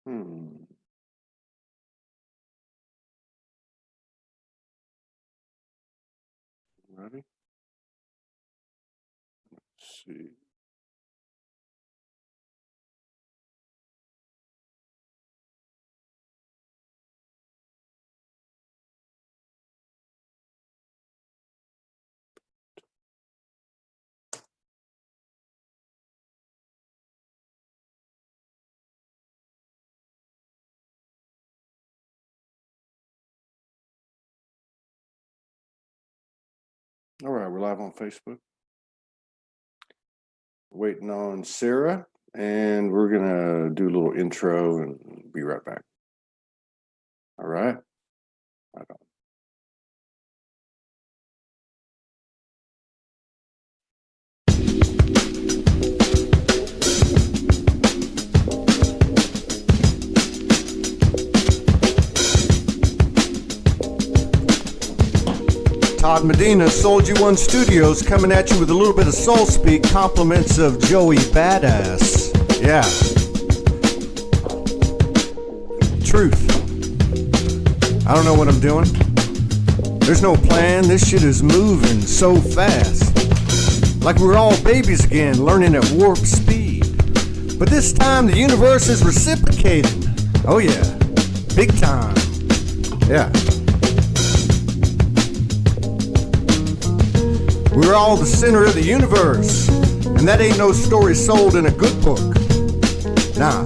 Hmm. Ready? Let's see. All right, we're live on Facebook. Waiting on Sarah, and we're gonna do a little intro and be right back. All right. Right on. Todd Medina, SoulogyOneStudios, coming at you with a little bit of soul speak, compliments of Joey Badass. Yeah. Truth. I don't know what I'm doing. There's no plan. This shit is moving so fast. Like we're all babies again, learning at warp speed. But this time the universe is reciprocating. Oh yeah. Big time. Yeah. We're all the center of the universe, and that ain't no story sold in a good book. Nah,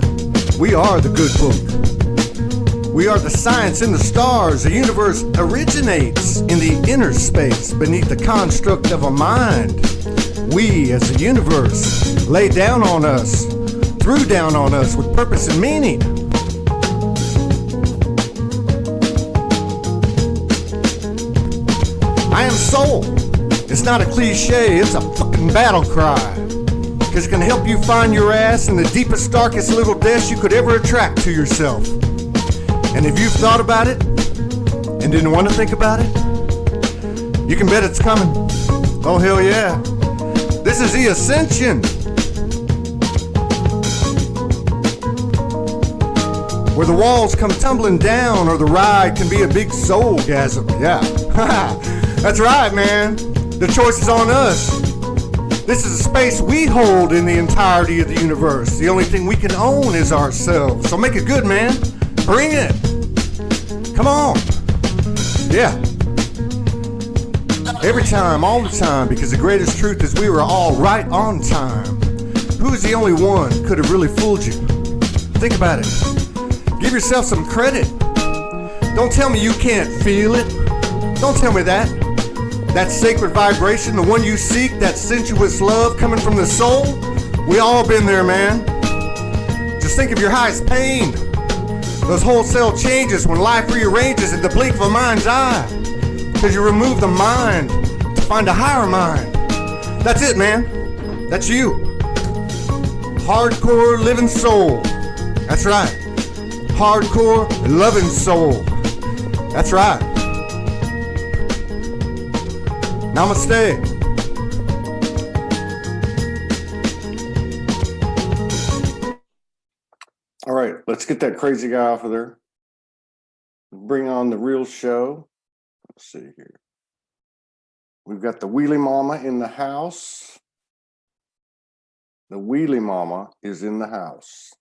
we are the good book. We are the science in the stars. The universe originates in the inner space beneath the construct of a mind. We, as a universe, lay down on us, threw down on us with purpose and meaning. I am soul. It's not a cliche, it's a fucking battle cry. Cause it can help you find your ass in the deepest, darkest little depths you could ever attract to yourself. And if you've thought about it and didn't want to think about it, you can bet it's coming. Oh hell yeah. This is the ascension. Where the walls come tumbling down or the ride can be a big soulgasm. Yeah. That's right, man. The choice is on us. This is a space we hold in the entirety of the universe. The only thing we can own is ourselves. So make it good, man. Bring it. Come on. Yeah. Every time, all the time, because the greatest truth is we were all right on time. Who's the only one could have really fooled you? Think about it. Give yourself some credit. Don't tell me you can't feel it. Don't tell me that. That sacred vibration, the one you seek, that sensuous love coming from the soul, we all been there, man. Just think of your highest pain. Those wholesale changes when life rearranges in the blink of a mind's eye. Because you remove the mind to find a higher mind. That's it, man. That's you. Hardcore living soul. That's right. Hardcore loving soul. That's right. Namaste. All right, let's get that crazy guy off of there. Bring on the real show. Let's see here. We've got the Wheelie Mama in the house. The Wheelie Mama is in the house.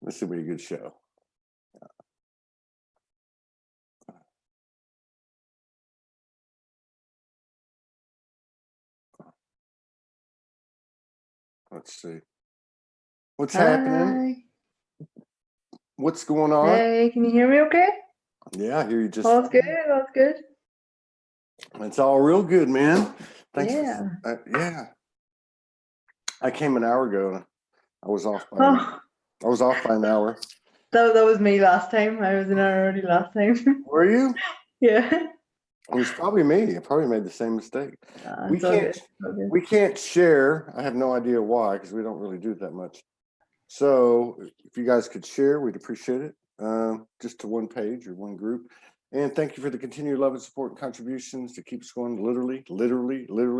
This will be a good show. Let's see. What's happening? What's going on? Hey, can you hear me okay? Yeah, I hear you just. All's good, all's good. It's all real good, man. Thanks. Yeah. Yeah. I came an hour ago. I was off by an hour. That was me last time. I was an hour early last time. Were you? Yeah. It was probably me. I probably made the same mistake. It's all good. It's all good. We can't share. I have no idea why, because we don't really do it that much. So if you guys could share, we'd appreciate it. Just to one page or one group. And thank you for the continued love and support and contributions to keep us going literally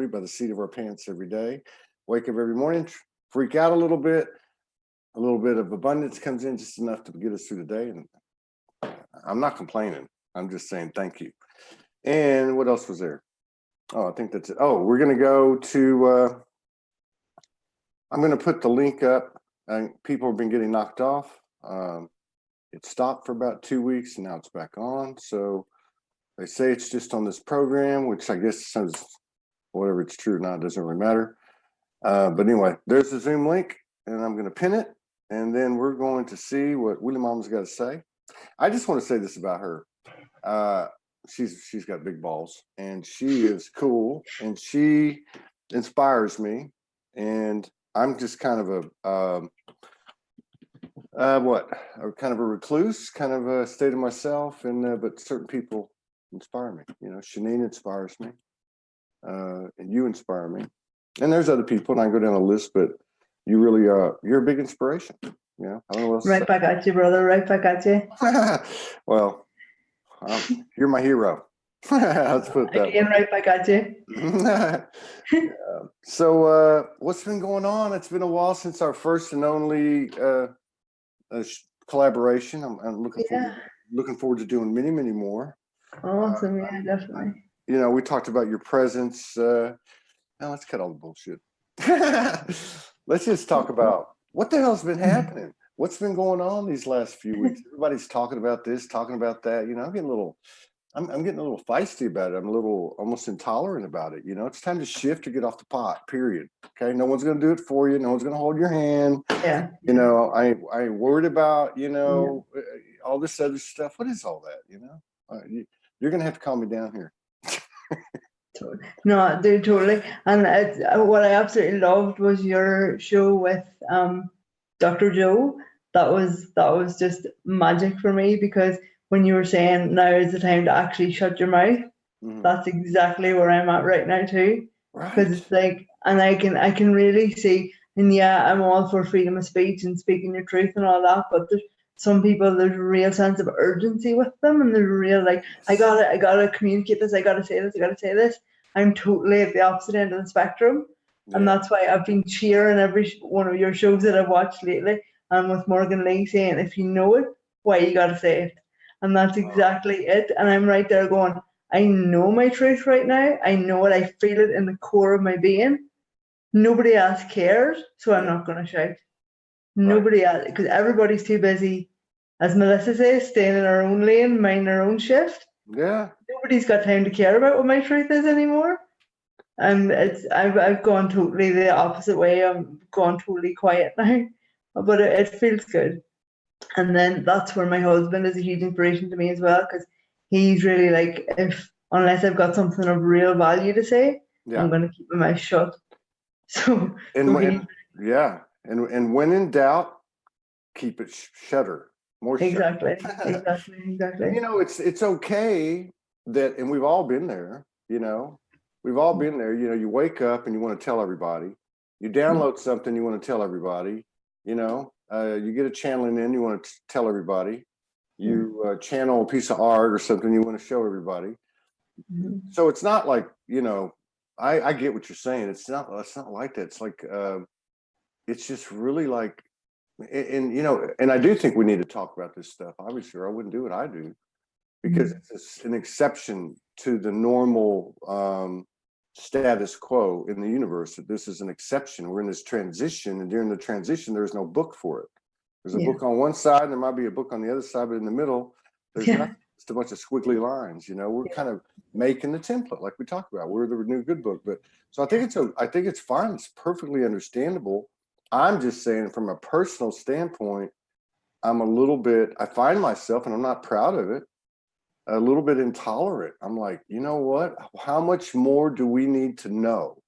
by the seat of our pants every day. Wake up every morning, freak out a little bit, a little bit of abundance comes in, just enough to get us through the day. And I'm not complaining. I'm just saying thank you. And what else was there? Oh, I think that's it. Oh, we're going to go to, I'm going to put the link up. People have been getting knocked off. It stopped for about 2 weeks and now it's back on. So they say it's just on this program, which I guess says whatever it's true or not, doesn't really matter. But anyway, there's the Zoom link and I'm going to pin it. And then we're going to see what Willie Mama's got to say. I just want to say this about her. She's got big balls and she is cool and she inspires me. And I'm just kind of kind of a recluse, kind of a state of myself. And but certain people inspire me. You know, Shanine inspires me, and you inspire me. And there's other people, and I go down a list, but you really you're a big inspiration. You know, I don't know what else to Right back at you, brother. Right back at you. Well, you're my hero. Let's put it that Again, way. right back at you. So what's been going on? It's been a while since our first and only collaboration. I'm looking forward to doing many, many more. Awesome. Yeah, definitely. You know, we talked about your presence. Now let's cut all the bullshit. Let's just talk about what the hell's been happening. What's been going on these last few weeks? Everybody's talking about this, talking about that. You know, I'm getting a little feisty about it. I'm a little almost intolerant about it. You know, it's time to shift or get off the pot, period. Okay. No one's going to do it for you. No one's going to hold your hand. Yeah. You know, I ain't worried about, you know, all this other stuff. What is all that? You know, you're going to have to calm me down here. No, dude, totally. And what I absolutely loved was your show with Dr. Joe. That was just magic for me, because when you were saying now is the time to actually shut your mouth, that's exactly where I'm at right now too. Because it's like, and I can really see, and yeah, I'm all for freedom of speech and speaking your truth and all that, but there's some people, there's a real sense of urgency with them, and there's a real like, I gotta communicate this, I gotta say this. I'm totally at the opposite end of the spectrum. And that's why I've been cheering every one of your shows that I've watched lately, and with Morgan Lee saying, if you know it, why you gotta say it. And that's exactly it. And I'm right there going, I know my truth right now. I know it. I feel it in the core of my being. Nobody else cares, so I'm not going to shout. Nobody else, because everybody's too busy, as Melissa says, staying in our own lane, minding our own shift. Yeah. Nobody's got time to care about what my truth is anymore. And I've gone totally the opposite way. I'm gone totally quiet now, but it feels good. And then that's where my husband is a huge inspiration to me as well, because he's really like, unless I've got something of real value to say, I'm going to keep my mouth shut. So, and when in doubt, keep it shutter. More exactly. You know, it's okay that, and we've all been there. You know, we've all been there. You know, you wake up and you want to tell everybody. You download something, you want to tell everybody. You know. You get a channeling in, you want to tell everybody. You channel a piece of art or something, you want to show everybody. So it's not like, you know, I get what you're saying. It's not like that. It's like, it's just really like, and you know, and I do think we need to talk about this stuff. Obviously, or I wouldn't do what I do, because it's an exception to the normal status quo in the universe. That this is an exception. We're in this transition, and during the transition, there's no book for it. There's a book on one side, and there might be a book on the other side, but in the middle, there's not just a bunch of squiggly lines. You know, we're kind of making the template, like we talked about. We're the new good book, but so I think it's fine. It's perfectly understandable. I'm just saying, from a personal standpoint, I'm a little bit. I find myself, and I'm not proud of it, a little bit intolerant. I'm like, you know what? How much more do we need to know?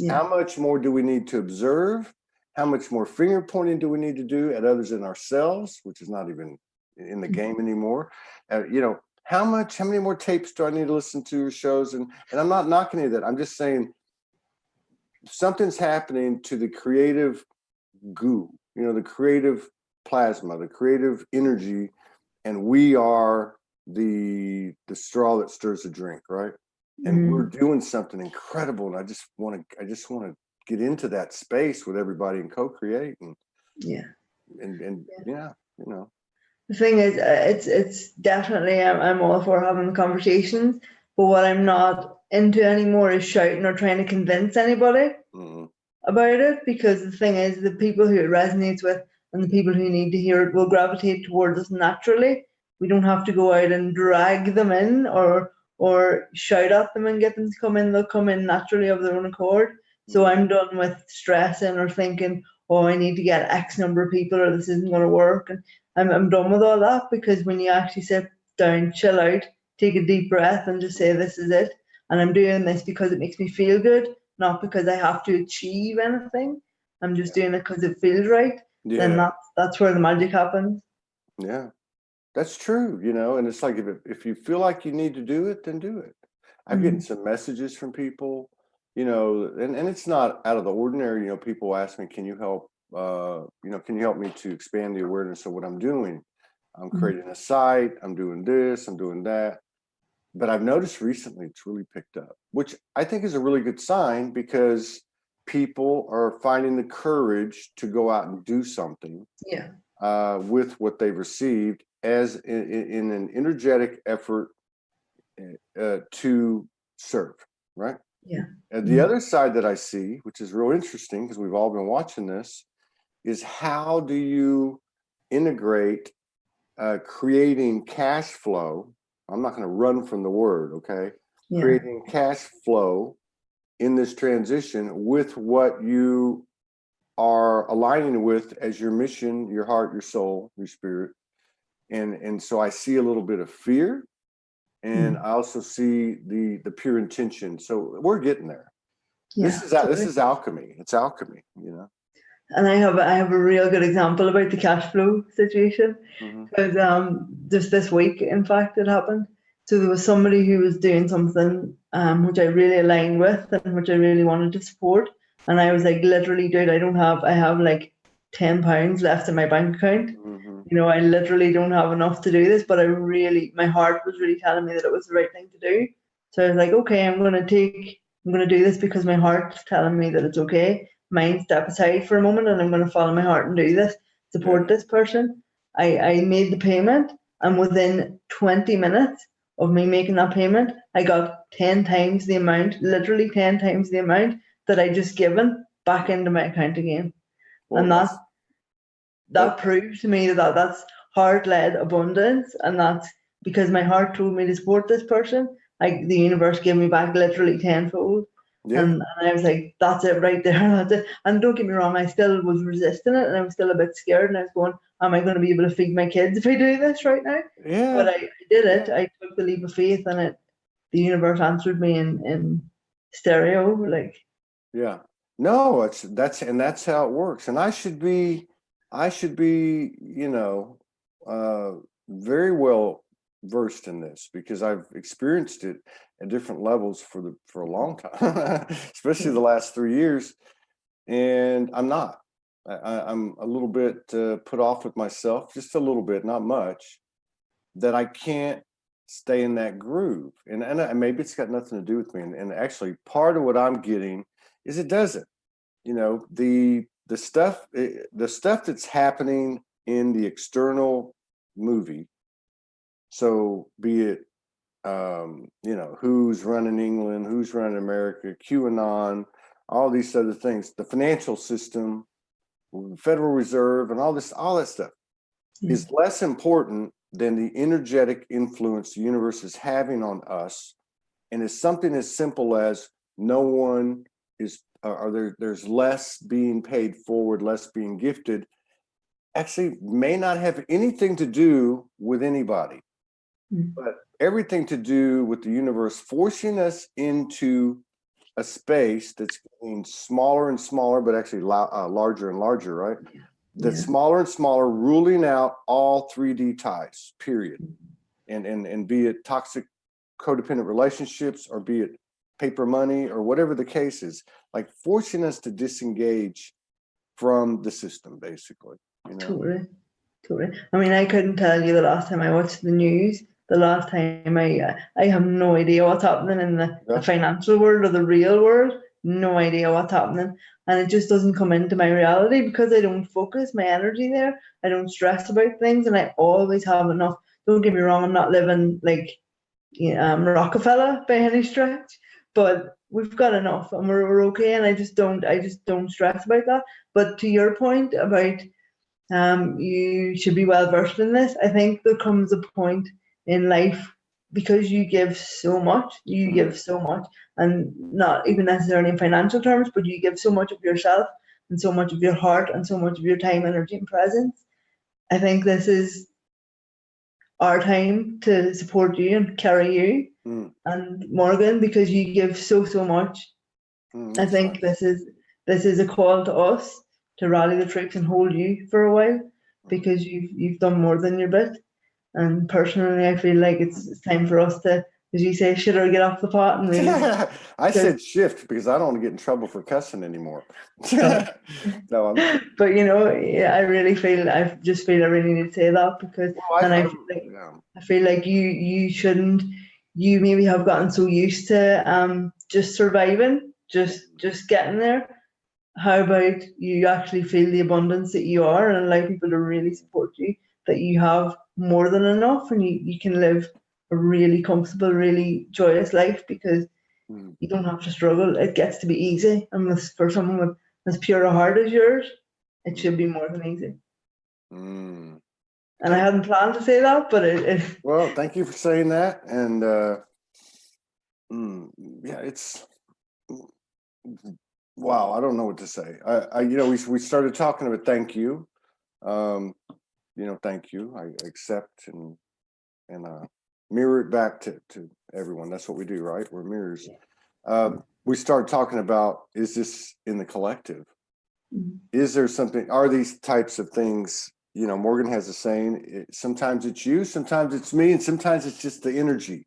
How much more do we need to observe? How much more finger pointing do we need to do at others and ourselves, which is not even in the game anymore? You know, how many more tapes do I need to listen to, or shows? And I'm not knocking any of that. I'm just saying something's happening to the creative goo, you know, the creative plasma, the creative energy, and we are the straw that stirs the drink, right? And we're doing something incredible, and I just want to get into that space with everybody and co-create. And and yeah, you know. The thing is, it's definitely I'm all for having the conversations, but what I'm not into anymore is shouting or trying to convince anybody Mm, about it, because the thing is, the people who it resonates with and the people who need to hear it will gravitate towards us naturally. We don't have to go out and drag them in or shout at them and get them to come in. They'll come in naturally of their own accord. So I'm done with stressing or thinking, oh, I need to get X number of people or this isn't going to work. And I'm done with all that, because when you actually sit down, chill out, take a deep breath and just say, this is it. And I'm doing this because it makes me feel good, not because I have to achieve anything. I'm just doing it because it feels right. Then yeah, that's where the magic happens. yeah, that's true, you know. And it's like, if you feel like you need to do it, then do it. I'm getting some messages from people, you know, and it's not out of the ordinary. You know, people ask me, can you help, you know, can you help me to expand the awareness of what I'm doing? I'm creating a site, I'm doing this, I'm doing that. But I've noticed recently it's really picked up, which I think is a really good sign, because people are finding the courage to go out and do something Yeah. with what they've received, as in an energetic effort to serve, right? Yeah. And the other side that I see, which is real interesting because we've all been watching this, is how do you integrate creating cash flow? I'm not going to run from the word, okay? Yeah. Creating cash flow in this transition with what you are aligning with as your mission, your heart, your soul, your spirit. And so I see a little bit of fear, and I also see the pure intention. So we're getting there. Yeah. This is alchemy. It's alchemy, you know. And I have a real good example about the cash flow situation, because just this week, in fact, it happened. So there was somebody who was doing something which I really aligned with and which I really wanted to support, and I was like, literally, dude, I have like £10 left in my bank account. You know, I literally don't have enough to do this, but my heart was really telling me that it was the right thing to do. So I was like, okay, I'm gonna do this because my heart's telling me that it's okay. Mind step aside for a moment, and I'm going to follow my heart and do this, support this person. I made the payment, and within 20 minutes of me making that payment, I got 10 times the amount, literally 10 times the amount that I just given back into my account again. Well, and that proved to me that that's heart-led abundance, and that's because my heart told me to support this person. Like, the universe gave me back literally tenfold. yeah. And I was like, that's it right there. That's it. And don't get me wrong, I still was resisting it, and I was still a bit scared, and I was going, am I going to be able to feed my kids if I do this right now? Yeah. But I did it. I took the leap of faith, and the universe answered me in stereo. Like, yeah. No, that's how it works. And I should be, you know, very well versed in this, because I've experienced it at different levels for a long time, especially the last 3 years. And I'm not. I'm a little bit put off with myself, just a little bit, not much, that I can't stay in that groove. And maybe it's got nothing to do with me. And actually, part of what I'm getting is it doesn't. You know, the stuff that's happening in the external movie. So be it, you know, who's running England, who's running America, QAnon, all these other things, the financial system, Federal Reserve, and all that stuff is less important than the energetic influence the universe is having on us. And it's something as simple as no one is, or there's less being paid forward, less being gifted, actually may not have anything to do with anybody, but everything to do with the universe forcing us into a space that's getting smaller and smaller, but actually larger and larger, right? That's smaller and smaller, ruling out all 3D ties, period. And be it toxic codependent relationships, or be it paper money, or whatever the case is, like forcing us to disengage from the system, basically. You know? Totally. I mean, I couldn't tell you the last time I watched the news. The last time I have no idea what's happening in the financial world or the real world. no idea what's happening. And it just doesn't come into my reality because I don't focus my energy there. I don't stress about things, and I always have enough. Don't get me wrong, I'm not living like Rockefeller by any stretch, but we've got enough and we're okay. And I just don't stress about that. But to your point about you should be well versed in this, I think there comes a point in life because you give so much, and not even necessarily in financial terms, but you give so much of yourself and so much of your heart and so much of your time, energy, and presence. I think this is our time to support you and carry you and Morgan, because you give so much. I think this is a call to us to rally the troops and hold you for a while, because you've done more than your bit. And personally, I feel like it's time for us to, as you say, shit or get off the pot and really. I said shift because I don't want to get in trouble for cussing anymore. No, but yeah, I really just feel I really need to say that because, I feel like you shouldn't. You maybe have gotten so used to just surviving, just getting there. How about you actually feel the abundance that you are and allow people to really support you, that you have more than enough and you can live a really comfortable, really joyous life because you don't have to struggle. It gets to be easy. And for someone with as pure a heart as yours, it should be more than easy. And I hadn't planned to say that, but it well, thank you for saying that. And yeah, it's wow. I don't know what to say. We started talking about thank you. Thank you. I accept and mirror it back to everyone. That's what we do, right? We're mirrors. We started talking about, is this in the collective? Is there something, are these types of things, Morgan has a saying, sometimes it's you, sometimes it's me, and sometimes it's just the energy.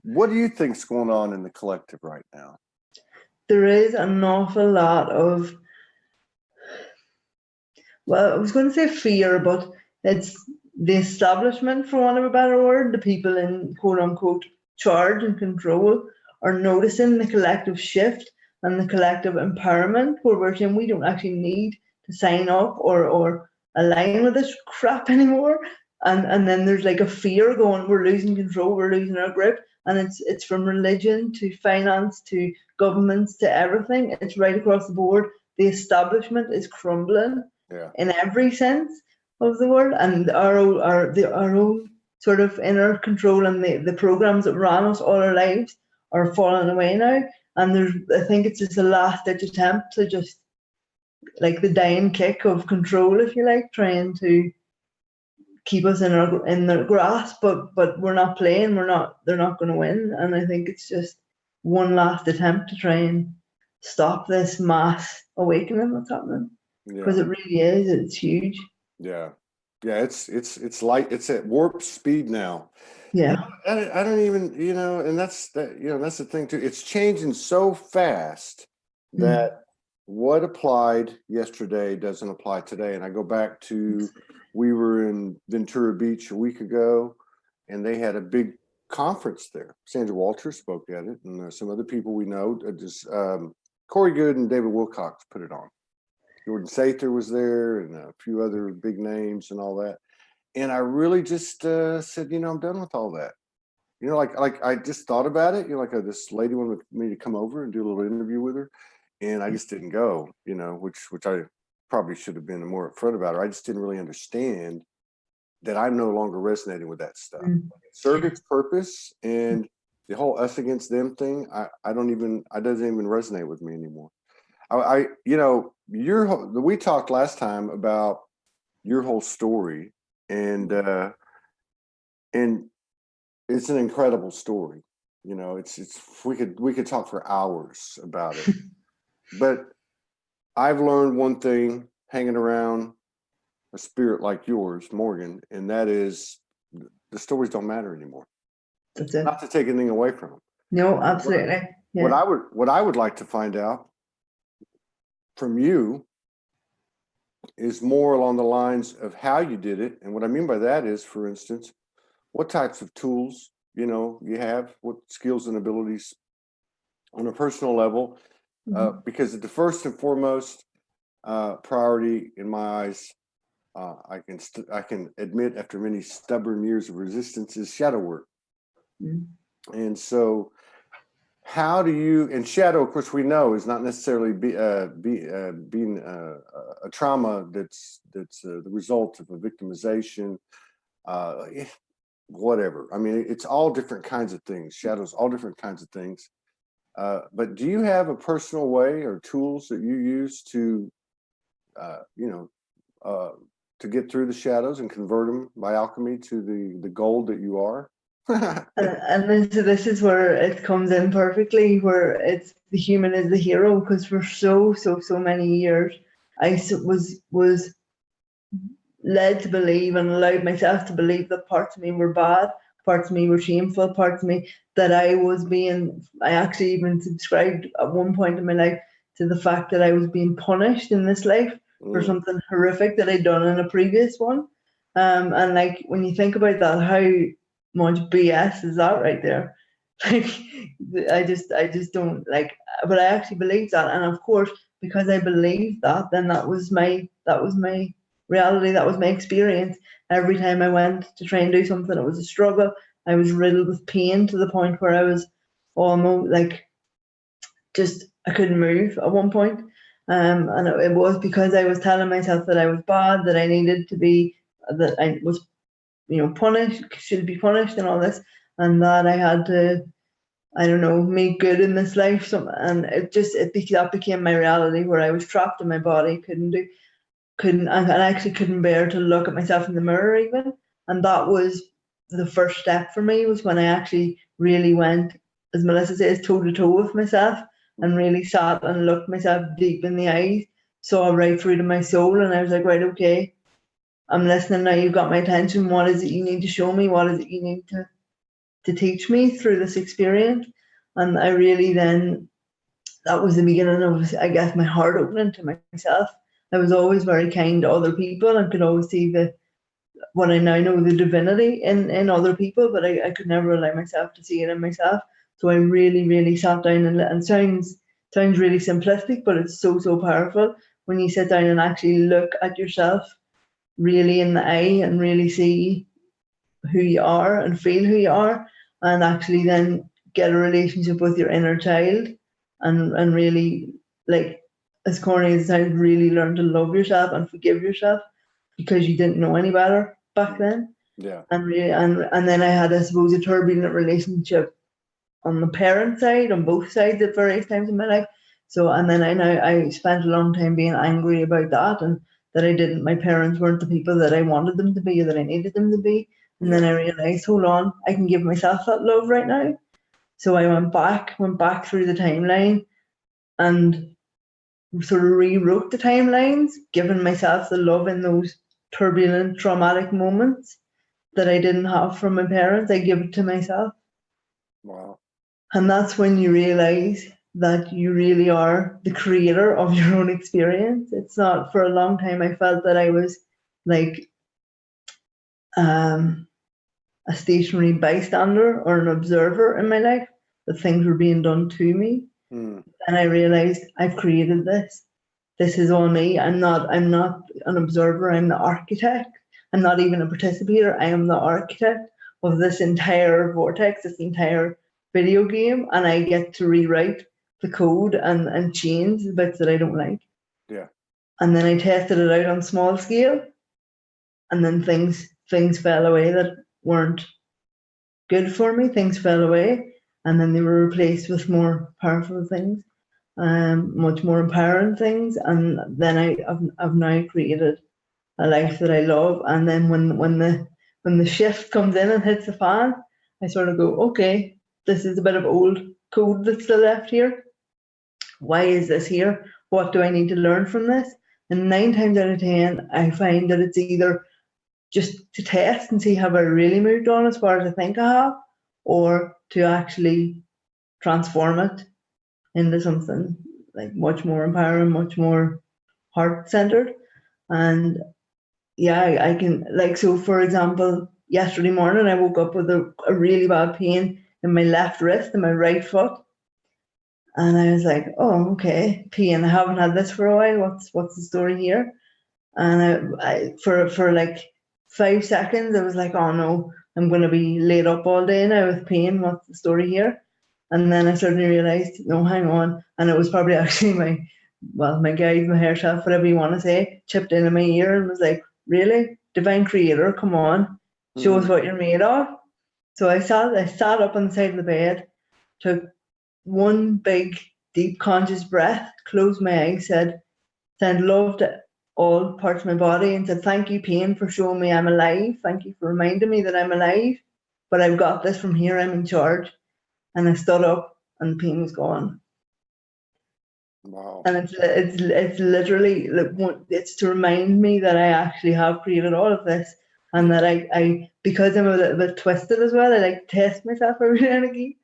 What do you think's going on in the collective right now? There is an awful lot of, well, I was going to say fear, but it's the establishment, for want of a better word. The people in quote unquote charge and control are noticing the collective shift and the collective empowerment, where we're saying we don't actually need to sign up or align with this crap anymore. And then there's like a fear going, we're losing control, we're losing our grip. And it's from religion to finance to governments to everything. It's right across the board. The establishment is crumbling in every sense of the word, and our own sort of inner control and the programs that ran us all our lives are falling away now. And I think it's just a last ditch attempt to just like the dying kick of control, if you like, trying to keep us in their grasp, but we're not playing. They're not going to win, and I think it's just one last attempt to try and stop this mass awakening that's happening, because it really is. It's huge. Yeah, it's like it's at warp speed now. Yeah, I don't even and that's that's the thing too. It's changing so fast that what applied yesterday doesn't apply today. And I go back to, we were in Ventura Beach a week ago, and they had a big conference there. Sandra Walters spoke at it, and some other people we know. Corey Good and David Wilcox put it on. Jordan Sather was there, and a few other big names and all that. And I really just said, I'm done with all that. Like I just thought about it. This lady wanted me to come over and do a little interview with her, and I just didn't go. Which I probably should have been more upfront about. Or I just didn't really understand that I'm no longer resonating with that stuff. It served its purpose, and the whole us against them thing, it doesn't even resonate with me anymore. We talked last time about your whole story, and it's an incredible story. We could talk for hours about it. But I've learned one thing hanging around a spirit like yours, Morgan, and that is the stories don't matter anymore. That's it. Not to take anything away from them. No, absolutely. What I would like to find out from you is more along the lines of how you did it. And what I mean by that is, for instance, what types of tools you have, what skills and abilities on a personal level, because the first and foremost priority in my eyes, I can admit after many stubborn years of resistance, is shadow work. And so, how do you? And shadow, of course, we know is not necessarily being a trauma that's the result of a victimization. Whatever. I mean, it's all different kinds of things. Shadows, all different kinds of things. But do you have a personal way or tools that you use to, to get through the shadows and convert them by alchemy to the gold that you are? and this is where it comes in perfectly, where it's the human is the hero, because for so many years I was led to believe and allowed myself to believe that parts of me were bad, parts of me were shameful, parts of me that I actually even subscribed at one point in my life to the fact that I was being punished in this life for something horrific that I'd done in a previous one. And like, when you think about that, how much BS is that right there? Like, I just don't like, but I actually believe that. And of course, because I believed that, then that was my reality, that was my experience. Every time I went to try and do something, it was a struggle. I was riddled with pain to the point where I was almost like, I couldn't move at one point. And it was because I was telling myself that I was bad, that I needed to be, that I was, punished, should be punished and all this, and that I had to, I don't know, make good in this life. And that became my reality, where I was trapped in my body, and I actually couldn't bear to look at myself in the mirror even. And that was the first step for me, was when I actually really went, as Melissa says, toe to toe with myself, and really sat and looked myself deep in the eyes, saw right through to my soul, and I was like, right, okay, I'm listening now, you've got my attention, what is it you need to show me, what is it you need to teach me through this experience? And I really then, that was the beginning of, I guess, my heart opening to myself. I was always very kind to other people and could always see what I now know, the divinity in other people, but I could never allow myself to see it in myself. So I really, really sat down and sounds really simplistic, but it's so powerful when you sit down and actually look at yourself really in the eye and really see who you are and feel who you are, and actually then get a relationship with your inner child and really, like, as corny as it sounds, really learn to love yourself and forgive yourself, because you didn't know any better back then. Yeah. And really, and then I had, I suppose, a turbulent relationship on the parent side, on both sides at various times in my life. So, and then I spent a long time being angry about that, and that my parents weren't the people that I wanted them to be, or that I needed them to be. And then I realized, hold on, I can give myself that love right now. So I went back through the timeline and sort of rewrote the timelines, giving myself the love in those turbulent, traumatic moments that I didn't have from my parents. I give it to myself. Wow. And that's when you realize that you really are the creator of your own experience. It's not, for a long time, I felt that I was like a stationary bystander or an observer in my life, that things were being done to me. And I realized, I've created this. This is all me. I'm not an observer, I'm the architect. I'm not even a participator, I am the architect of this entire vortex, this entire video game, and I get to rewrite the code and change the bits that I don't like. Yeah. And then I tested it out on small scale, and then things fell away that weren't good for me. Things fell away, and then they were replaced with more powerful things, much more empowering things. And then I've now created a life that I love. And then when the shift comes in and hits the fan, I sort of go, okay, this is a bit of old code that's still left here. Why is this here? What do I need to learn from this? And 9 times out of 10, I find that it's either just to test and see have I really moved on as far as I think I have, or to actually transform it into something like much more empowering, much more heart-centered. And yeah, I can, like, so for example, yesterday morning I woke up with a really bad pain in my left wrist and my right foot. And I was like, oh, okay, pain. I haven't had this for a while. What's the story here? And for like 5 seconds, I was like, oh no, I'm going to be laid up all day now with pain. What's the story here? And then I suddenly realized, no, hang on. And it was probably actually my guide, my hair chef, whatever you want to say, chipped in my ear and was like, really? Divine creator, come on, show us what you're made of. So I sat up on the side of the bed, took one big, deep, conscious breath, closed my eyes, said love to all parts of my body, and said, thank you, pain, for showing me I'm alive. Thank you for reminding me that I'm alive. But I've got this from here, I'm in charge. And I stood up and the pain was gone. Wow. And it's literally, it's to remind me that I actually have created all of this. And that I because I'm a little bit twisted as well, I like to test myself every now and again.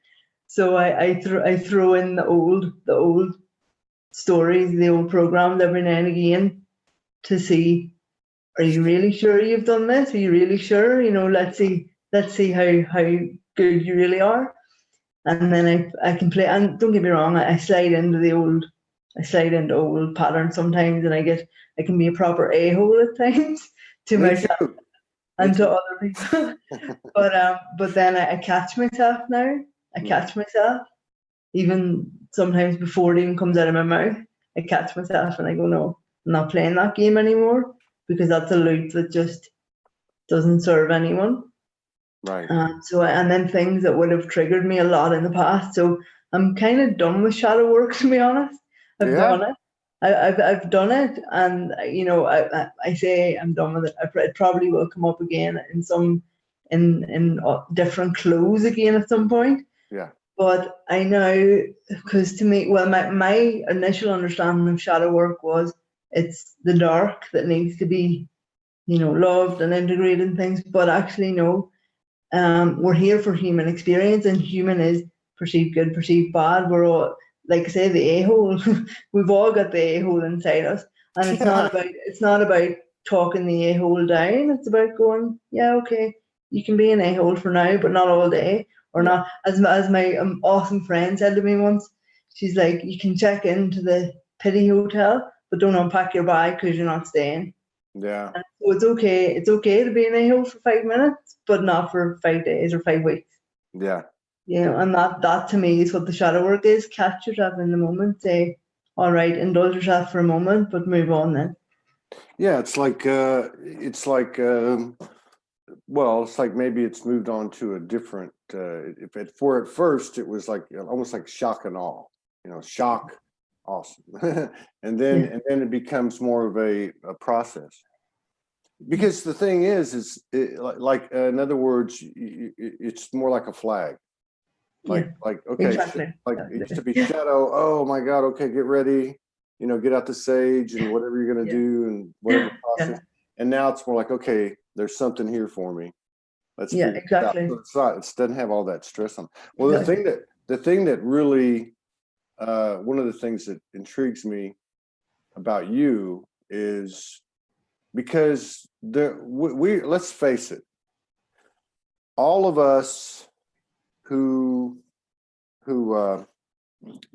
So I throw in the old stories, the old programs every now and again to see, are you really sure you've done this? Are you really sure? You know, let's see how good you really are. And then I can play, and don't get me wrong, I slide into old patterns sometimes, and I can be a proper a-hole at times to Me myself too. and Me to too. other people. But then I catch myself now. I catch myself even sometimes before it even comes out of my mouth. I catch myself and I go, no, I'm not playing that game anymore, because that's a loop that just doesn't serve anyone. Right. And then things that would have triggered me a lot in the past. So I'm kind of done with shadow work, to be honest. I've Yeah. done it. I've done it, and you know, I say I'm done with it. It probably will come up again in some in different clothes again at some point. Yeah. But I know, because to me, well, my initial understanding of shadow work was it's the dark that needs to be, you know, loved and integrated and things. But actually, no, we're here for human experience, and human is perceived good, perceived bad. We're all, like I say, the a-hole. We've all got the a-hole inside us, and it's not about talking the a-hole down. It's about going, yeah, okay, you can be an a-hole for now, but not all day, or not. As my awesome friend said to me once, she's like, you can check into the pity hotel, but don't unpack your bag because you're not staying. Yeah. And so it's okay. It's okay to be an a-hole for 5 minutes, but not for 5 days or 5 weeks. Yeah. You know, and that to me is what the shadow work is. Catch yourself in the moment. Say, all right, indulge yourself for a moment, but move on then. Yeah. It's like well, it's like maybe it's moved on to a different. If at first it was like almost like shock and awe. You know, shock, awesome, and then it becomes more of a process. Because the thing is in other words, it's more like a flag. Like okay, Exactly. like it used to be shadow. Oh my God, okay, get ready. You know, get out the sage and whatever you're gonna do and whatever process. And now it's more like, okay, there's something here for me. Let's figure it out. Exactly. So it's not. It doesn't have all that stress on. Well, the thing that really, one of the things that intrigues me about you is because we let's face it, all of us who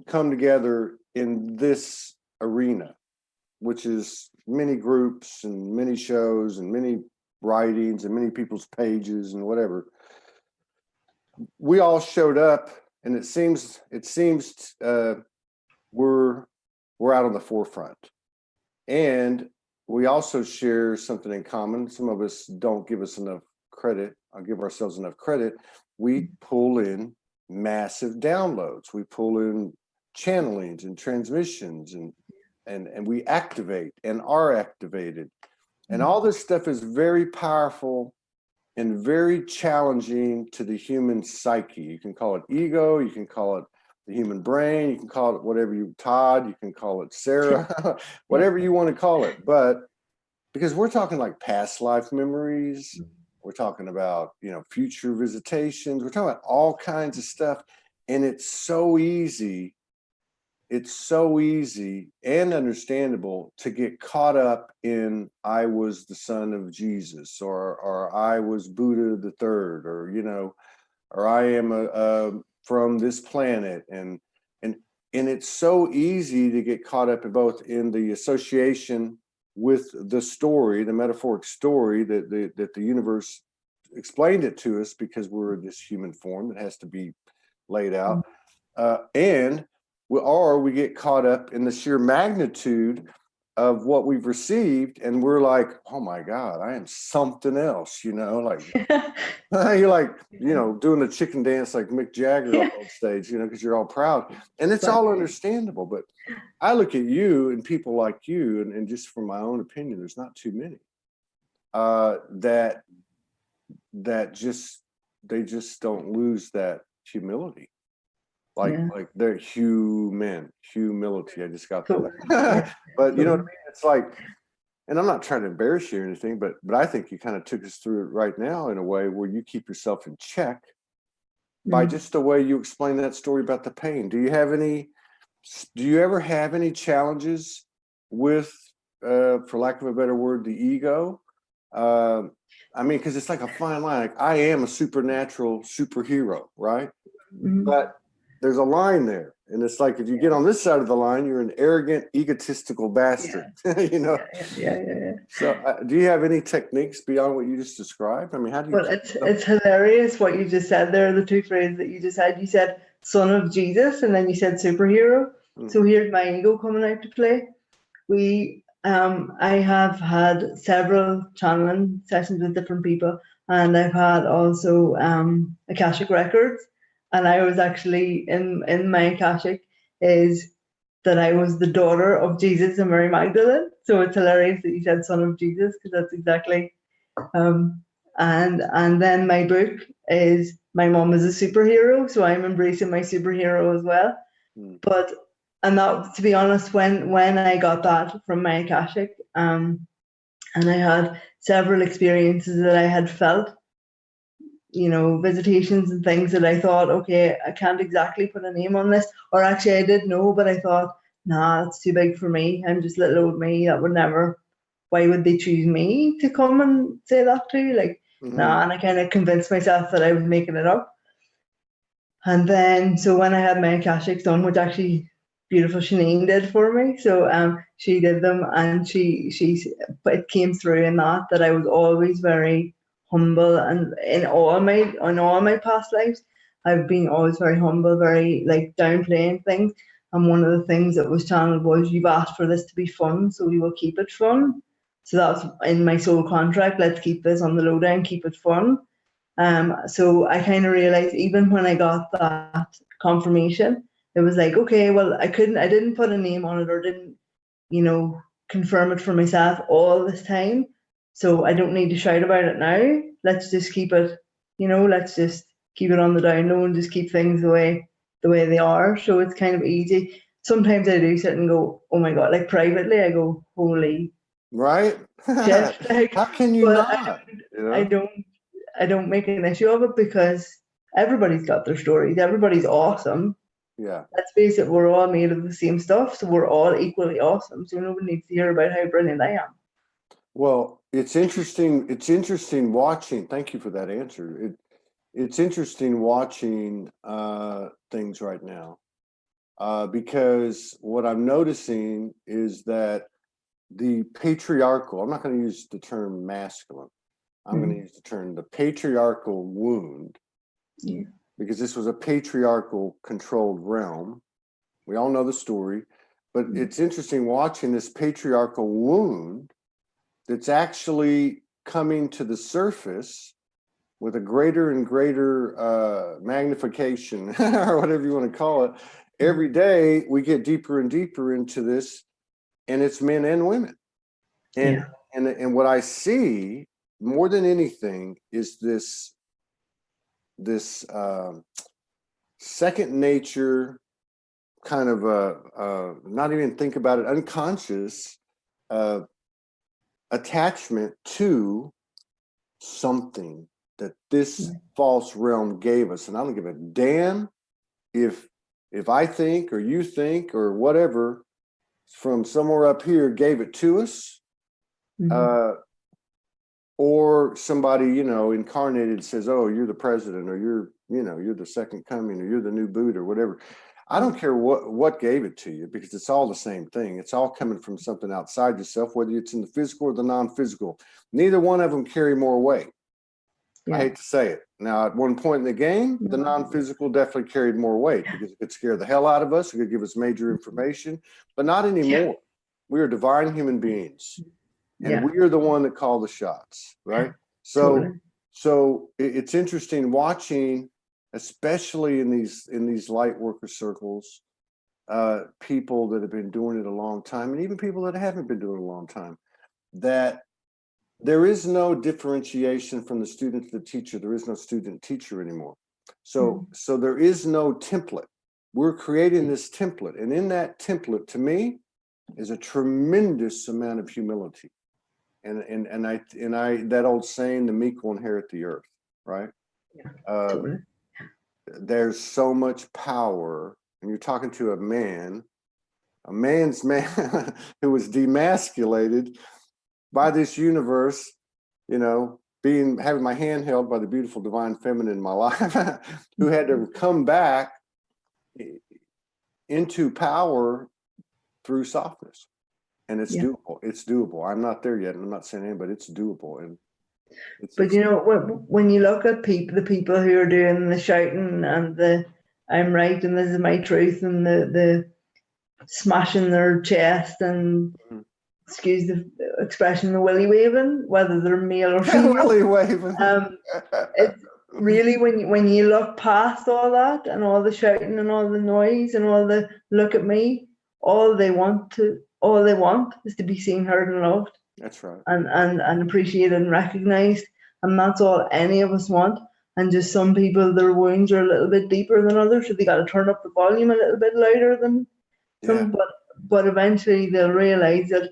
come together in this arena, which is many groups and many shows and many writings and many people's pages and whatever, we all showed up, and it seems we're out on the forefront, and we also share something in common. Some of us don't give us enough credit. I'll give ourselves enough credit. We pull in massive downloads. We pull in channelings and transmissions, and we activate and are activated. And all this stuff is very powerful and very challenging to the human psyche. You can call it ego, you can call it the human brain, you can call it whatever Todd, you can call it Sarah, whatever you want to call it. But because we're talking like past life memories, we're talking about, you know, future visitations, we're talking about all kinds of stuff. And it's so easy and understandable to get caught up in I was the son of Jesus, or I was Buddha the third, or, you know, or I am from this planet, and And it's so easy to get caught up in both in the association with the story, the metaphoric story that the universe explained it to us because we're this human form that has to be laid out. Or we get caught up in the sheer magnitude of what we've received, and we're like, oh my God, I am something else, like you're like, doing the chicken dance like Mick Jagger on stage, because you're all proud. And it's all understandable. But I look at you and people like you, and just from my own opinion, there's not too many that they just don't lose that humility. Like they're humility. I just got that. But you know what I mean? It's like, and I'm not trying to embarrass you or anything, but I think you kind of took us through it right now in a way where you keep yourself in check by just the way you explain that story about the pain. Do you ever have any challenges with, for lack of a better word, the ego? I mean, because it's like a fine line. Like, I am a supernatural superhero, right? But there's a line there, and it's like if you get on this side of the line, you're an arrogant, egotistical bastard. Yeah. So, do you have any techniques beyond what you just described? I mean, how do you? Well, it's hilarious what you just said there. The two phrases that you just said. You said "son of Jesus," and then you said "superhero." So here's my ego coming out to play. I have had several channeling sessions with different people, and I've had also Akashic records. And I was actually in my Akashic is that I was the daughter of Jesus and Mary Magdalene. So it's hilarious that you said son of Jesus, because that's exactly. And then my book is my mom is a superhero, so I'm embracing my superhero as well. And that, to be honest, when I got that from my Akashic, and I had several experiences that I had felt, visitations and things that I thought, okay, I can't exactly put a name on this, or actually I did know, but I thought, nah, it's too big for me. I'm just little old me. That would never. Why would they choose me to come and say that to? Like, nah. And I kind of convinced myself that I was making it up. And then, so when I had my Akashics done, which actually beautiful Shanine did for me, so she did them, and it came through in that I was always very humble, and in all my past lives, I've been always very humble, very like downplaying things. And one of the things that was channeled was, you've asked for this to be fun, so we will keep it fun. So that's in my soul contract. Let's keep this on the lowdown, keep it fun. So I kind of realized, even when I got that confirmation, it was like, okay, well, I didn't put a name on it, or didn't, confirm it for myself all this time. So I don't need to shout about it now. Let's just keep it, let's just keep it on the down low and just keep things the way they are. So it's kind of easy. Sometimes I do sit and go, oh my God, like privately, I go, holy right? shit. Like, how can you not? I don't make an issue of it, because everybody's got their stories. Everybody's awesome. Yeah. Let's face it, we're all made of the same stuff, so we're all equally awesome. So nobody needs to hear about how brilliant I am. Well, it's interesting. It's interesting watching. Thank you for that answer. It's interesting watching things right now, because what I'm noticing is that the patriarchal, I'm not going to use the term masculine, I'm going to use the term the patriarchal wound, because this was a patriarchal controlled realm. We all know the story, but it's interesting watching this patriarchal wound that's actually coming to the surface with a greater and greater magnification, or whatever you want to call it. Every day we get deeper and deeper into this, and it's men and women. And what I see more than anything is this second nature kind of not even think about it, unconscious attachment to something that this false realm gave us. And I don't give a damn if I think, or you think, or whatever from somewhere up here gave it to us, or somebody, incarnated says, oh, you're the president, or you're the second coming, or you're the new Buddha, or whatever. I don't care what gave it to you, because it's all the same thing. It's all coming from something outside yourself, whether it's in the physical or the non-physical. Neither one of them carry more weight. I hate to say it. Now, at one point in the game, the non-physical definitely carried more weight, because it could scare the hell out of us. It could give us major information, but not anymore. We are divine human beings, and we are the one that call the shots, right? So it's interesting watching, especially in these light worker circles, people that have been doing it a long time, and even people that haven't been doing it a long time, that there is no differentiation from the student to the teacher. There is no student teacher anymore. So there is no template. We're creating this template, and in that template, to me, is a tremendous amount of humility. And I that old saying, the meek will inherit the earth, right? There's so much power, and you're talking to a man's man who was demasculated by this universe, you know, having my hand held by the beautiful divine feminine in my life, who had to come back into power through softness. And it's doable. It's doable. I'm not there yet, and I'm not saying anything, but it's doable. And but you know, when you look at the people who are doing the shouting and the "I'm right" and "this is my truth" and the smashing their chest and excuse the expression, the willy waving, whether they're male or female, willy waving. It's really, when you look past all that and all the shouting and all the noise and all the "look at me," all they want is to be seen, heard, and loved. That's right. And appreciated and recognized. And that's all any of us want. And just some people, their wounds are a little bit deeper than others, so they got to turn up the volume a little bit louder than some. But eventually they'll realize that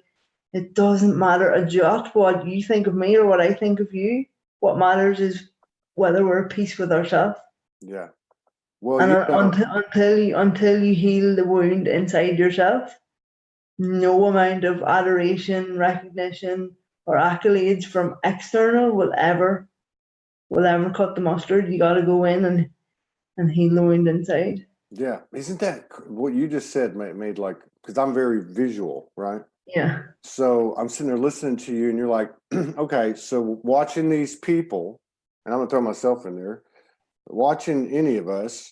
it doesn't matter a jot what you think of me or what I think of you. What matters is whether we're at peace with ourselves. Yeah. Well, and until you heal the wound inside yourself, no amount of adoration, recognition, or accolades from external will ever cut the mustard. You got to go in and heal the wound inside. Yeah, isn't that what you just said? Made like, because I'm very visual, right? Yeah. So I'm sitting there listening to you, and you're like, okay, so watching these people, and I'm gonna throw myself in there, watching any of us,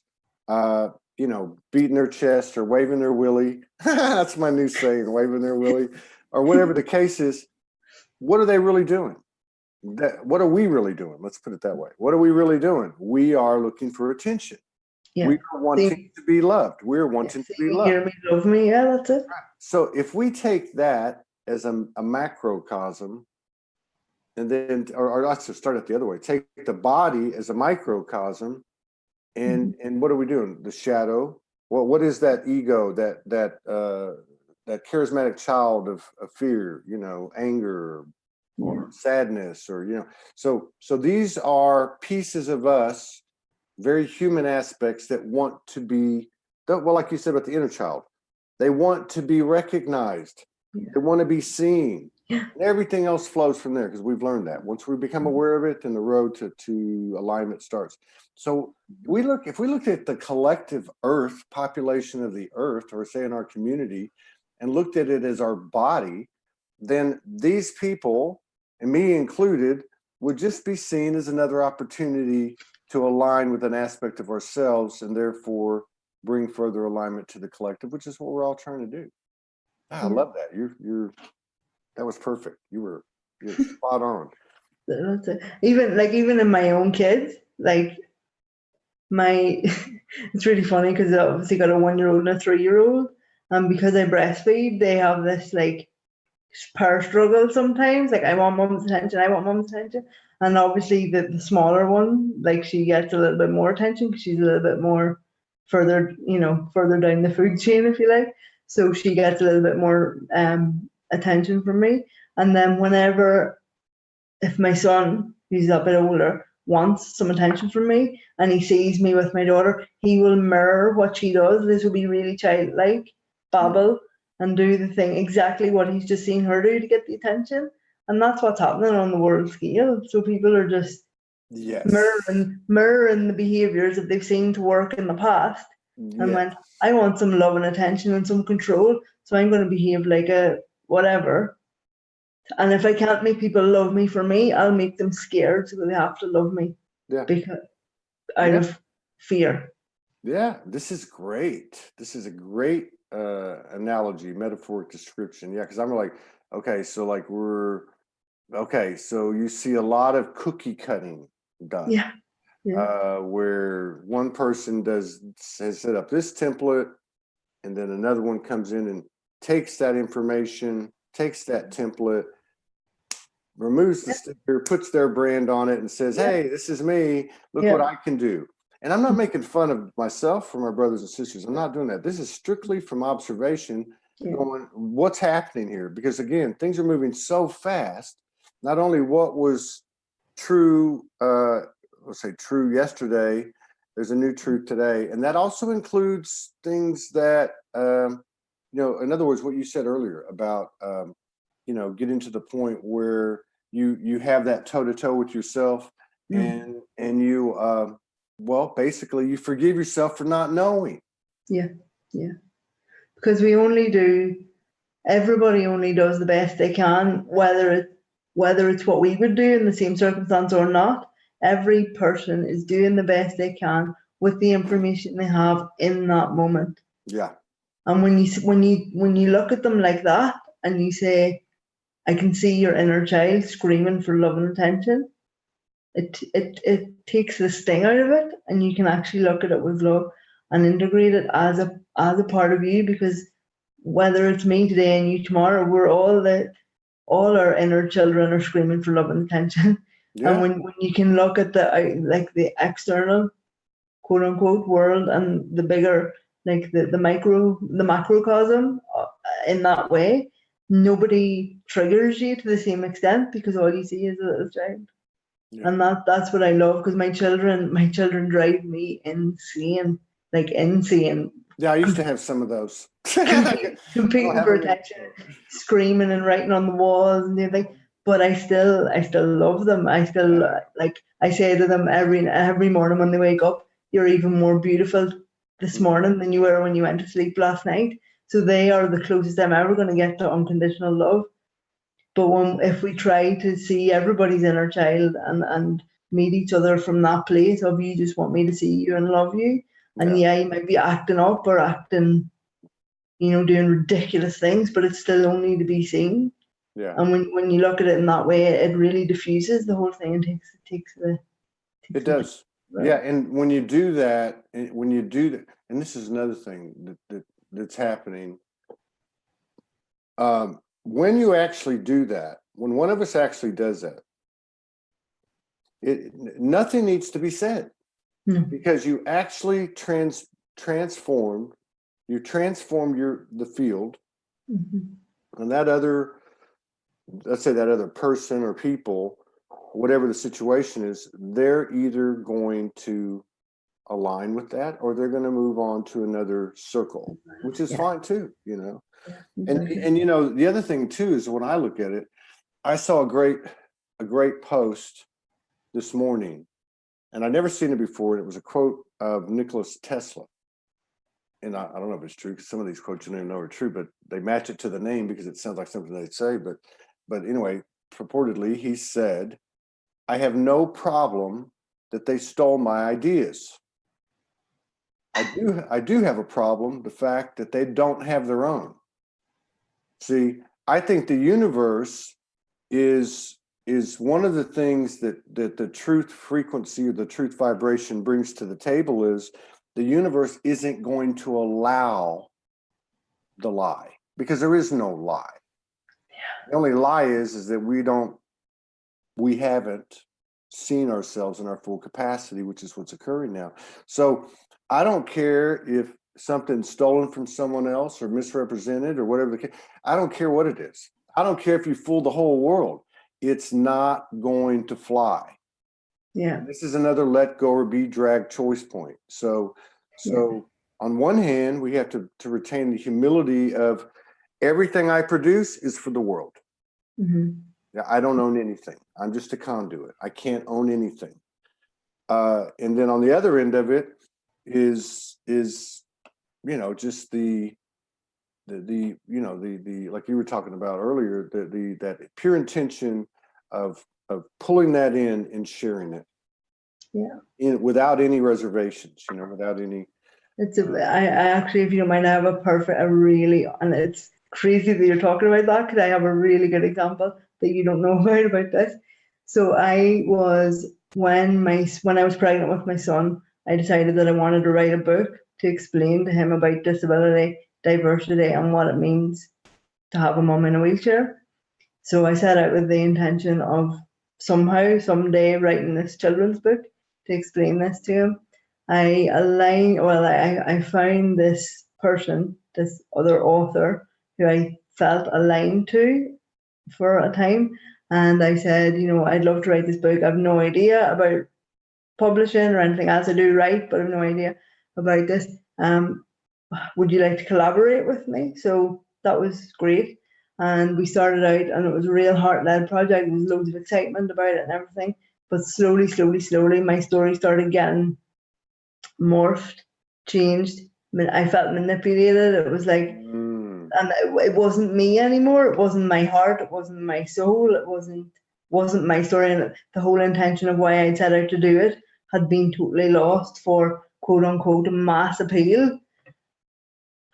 you know, beating their chest or waving their willy. That's my new saying, waving their willy, or whatever the case is. What are they really doing? What are we really doing? Let's put it that way. What are we really doing? We are looking for attention. Yeah. We are wanting to be loved. We're wanting to be loved. Hear me, love me. Yeah, that's it. So if we take that as a macrocosm, and then, or let's just start it the other way, take the body as a microcosm, and what are we doing? The shadow. Well, what is that ego, that charismatic child of fear, you know, anger or sadness, or, you know, so these are pieces of us, very human aspects that want to be, well, like you said about the inner child, they want to be recognized. They want to be seen. And everything else flows from there, because we've learned that once we become aware of it, then the road to alignment starts. So if we look at the collective earth population of the earth, or say in our community, and looked at it as our body, then these people, and me included, would just be seen as another opportunity to align with an aspect of ourselves, and therefore bring further alignment to the collective, which is what we're all trying to do. I love that. That was perfect. You're spot on. Even in my own kids, like it's really funny because I obviously got a 1-year-old and a 3-year-old, and because I breastfeed, they have this like power struggle sometimes. Like, I want mom's attention, and obviously the smaller one, like, she gets a little bit more attention because she's a little bit more further down the food chain, if you like. So she gets a little bit more attention from me. And then if my son, who's a bit older, wants some attention from me and he sees me with my daughter, he will mirror what she does. This will be really childlike, babble and do the thing exactly what he's just seen her do to get the attention. And that's what's happening on the world scale. So people are just mirroring the behaviors that they've seen to work in the past and Yeah. went, I want some love and attention and some control, so I'm going to behave like a whatever. And if I can't make people love me for me, I'll make them scared so that they have to love me Yeah. because out Yeah. of fear. Yeah. This is great. This is a great analogy, metaphoric description. Yeah. Because I'm like, okay, so like so you see a lot of cookie cutting done. Yeah. Yeah. Where one person has set up this template, and then another one comes in and takes that information, takes that template, removes the Yeah. sticker, puts their brand on it, and says, Yeah. "Hey, this is me. Look what I can do." And I'm not making fun of myself for my brothers and sisters. I'm not doing that. This is strictly from observation, Yeah. going, what's happening here? Because again, things are moving so fast. Not only what was true, let's say true yesterday, there's a new truth today, and that also includes things that, in other words, what you said earlier about, getting to the point where you have that toe to toe with yourself, and you, basically you forgive yourself for not knowing. Yeah. Yeah. Because everybody only does the best they can, whether it's what we would do in the same circumstance or not. Every person is doing the best they can with the information they have in that moment. Yeah. And when you look at them like that and you say, I can see your inner child screaming for love and attention, it takes the sting out of it, and you can actually look at it with love and integrate it as a part of you, because whether it's me today and you tomorrow, we're all our inner children are screaming for love and attention. Yeah. And when you can look at the external quote unquote world and the bigger, like the macrocosm in that way, nobody triggers you to the same extent, because all you see is a little child. Yeah. And that's what I love, because my children drive me insane, like insane. Yeah, I used to have some of those. Competing for attention, screaming and writing on the walls and everything. But I still love them. I still I say to them every morning when they wake up, you're even more beautiful this morning than you were when you went to sleep last night. So they are the closest I'm ever going to get to unconditional love. But if we try to see everybody's inner child and meet each other from that place of, you just want me to see you and love you, and you might be acting up or acting, doing ridiculous things, but it's still only to be seen. Yeah. And when you look at it in that way, it really diffuses the whole thing and takes it does. Right. Yeah, and when you do that, and this is another thing that's happening. When you actually do that, when one of us actually does that, nothing needs to be said, because you actually transformed the field, and that other, let's say that other person or people, whatever the situation is, they're either going to align with that or they're going to move on to another circle, which is fine too, And the other thing too is, when I look at it, I saw a great post this morning, and I'd never seen it before. And it was a quote of Nikola Tesla. And I don't know if it's true, because some of these quotes you don't even know are true, but they match it to the name because it sounds like something they'd say. But anyway, purportedly, he said, I have no problem that they stole my ideas. I do have a problem, the fact that they don't have their own. See, I think the universe is one of the things that the truth frequency or the truth vibration brings to the table. Is the universe isn't going to allow the lie, because there is no lie. The only lie is that we haven't seen ourselves in our full capacity, which is what's occurring now. So I don't care if something's stolen from someone else or misrepresented or whatever the case. I don't care what it is. I don't care if you fool the whole world. It's not going to fly. Yeah. And this is another let go or be dragged choice point. So on one hand, we have to retain the humility of, everything I produce is for the world. Yeah, I don't own anything. I'm just a conduit. I can't own anything. And then on the other end of it is just the like you were talking about earlier, that pure intention of pulling that in and sharing it. Yeah. Without any reservations, without any. I actually, if you don't mind, I have and it's crazy that you're talking about that, because I have a really good example that you don't know about this. So when I was pregnant with my son, I decided that I wanted to write a book to explain to him about disability, diversity, and what it means to have a mum in a wheelchair. So I set out with the intention of someday writing this children's book to explain this to him. I found this person, this other author who I felt aligned to for a time. And I said, I'd love to write this book. I have no idea about publishing or anything else. I do write, but I have no idea about this. Would you like to collaborate with me? So that was great. And we started out, and it was a real heart-led project. There was loads of excitement about it and everything. But slowly, my story started getting morphed, changed. I felt manipulated. It was like, and it wasn't me anymore. It wasn't my heart. It wasn't my soul. It wasn't my story. And the whole intention of why I set out to do it had been totally lost for quote unquote mass appeal.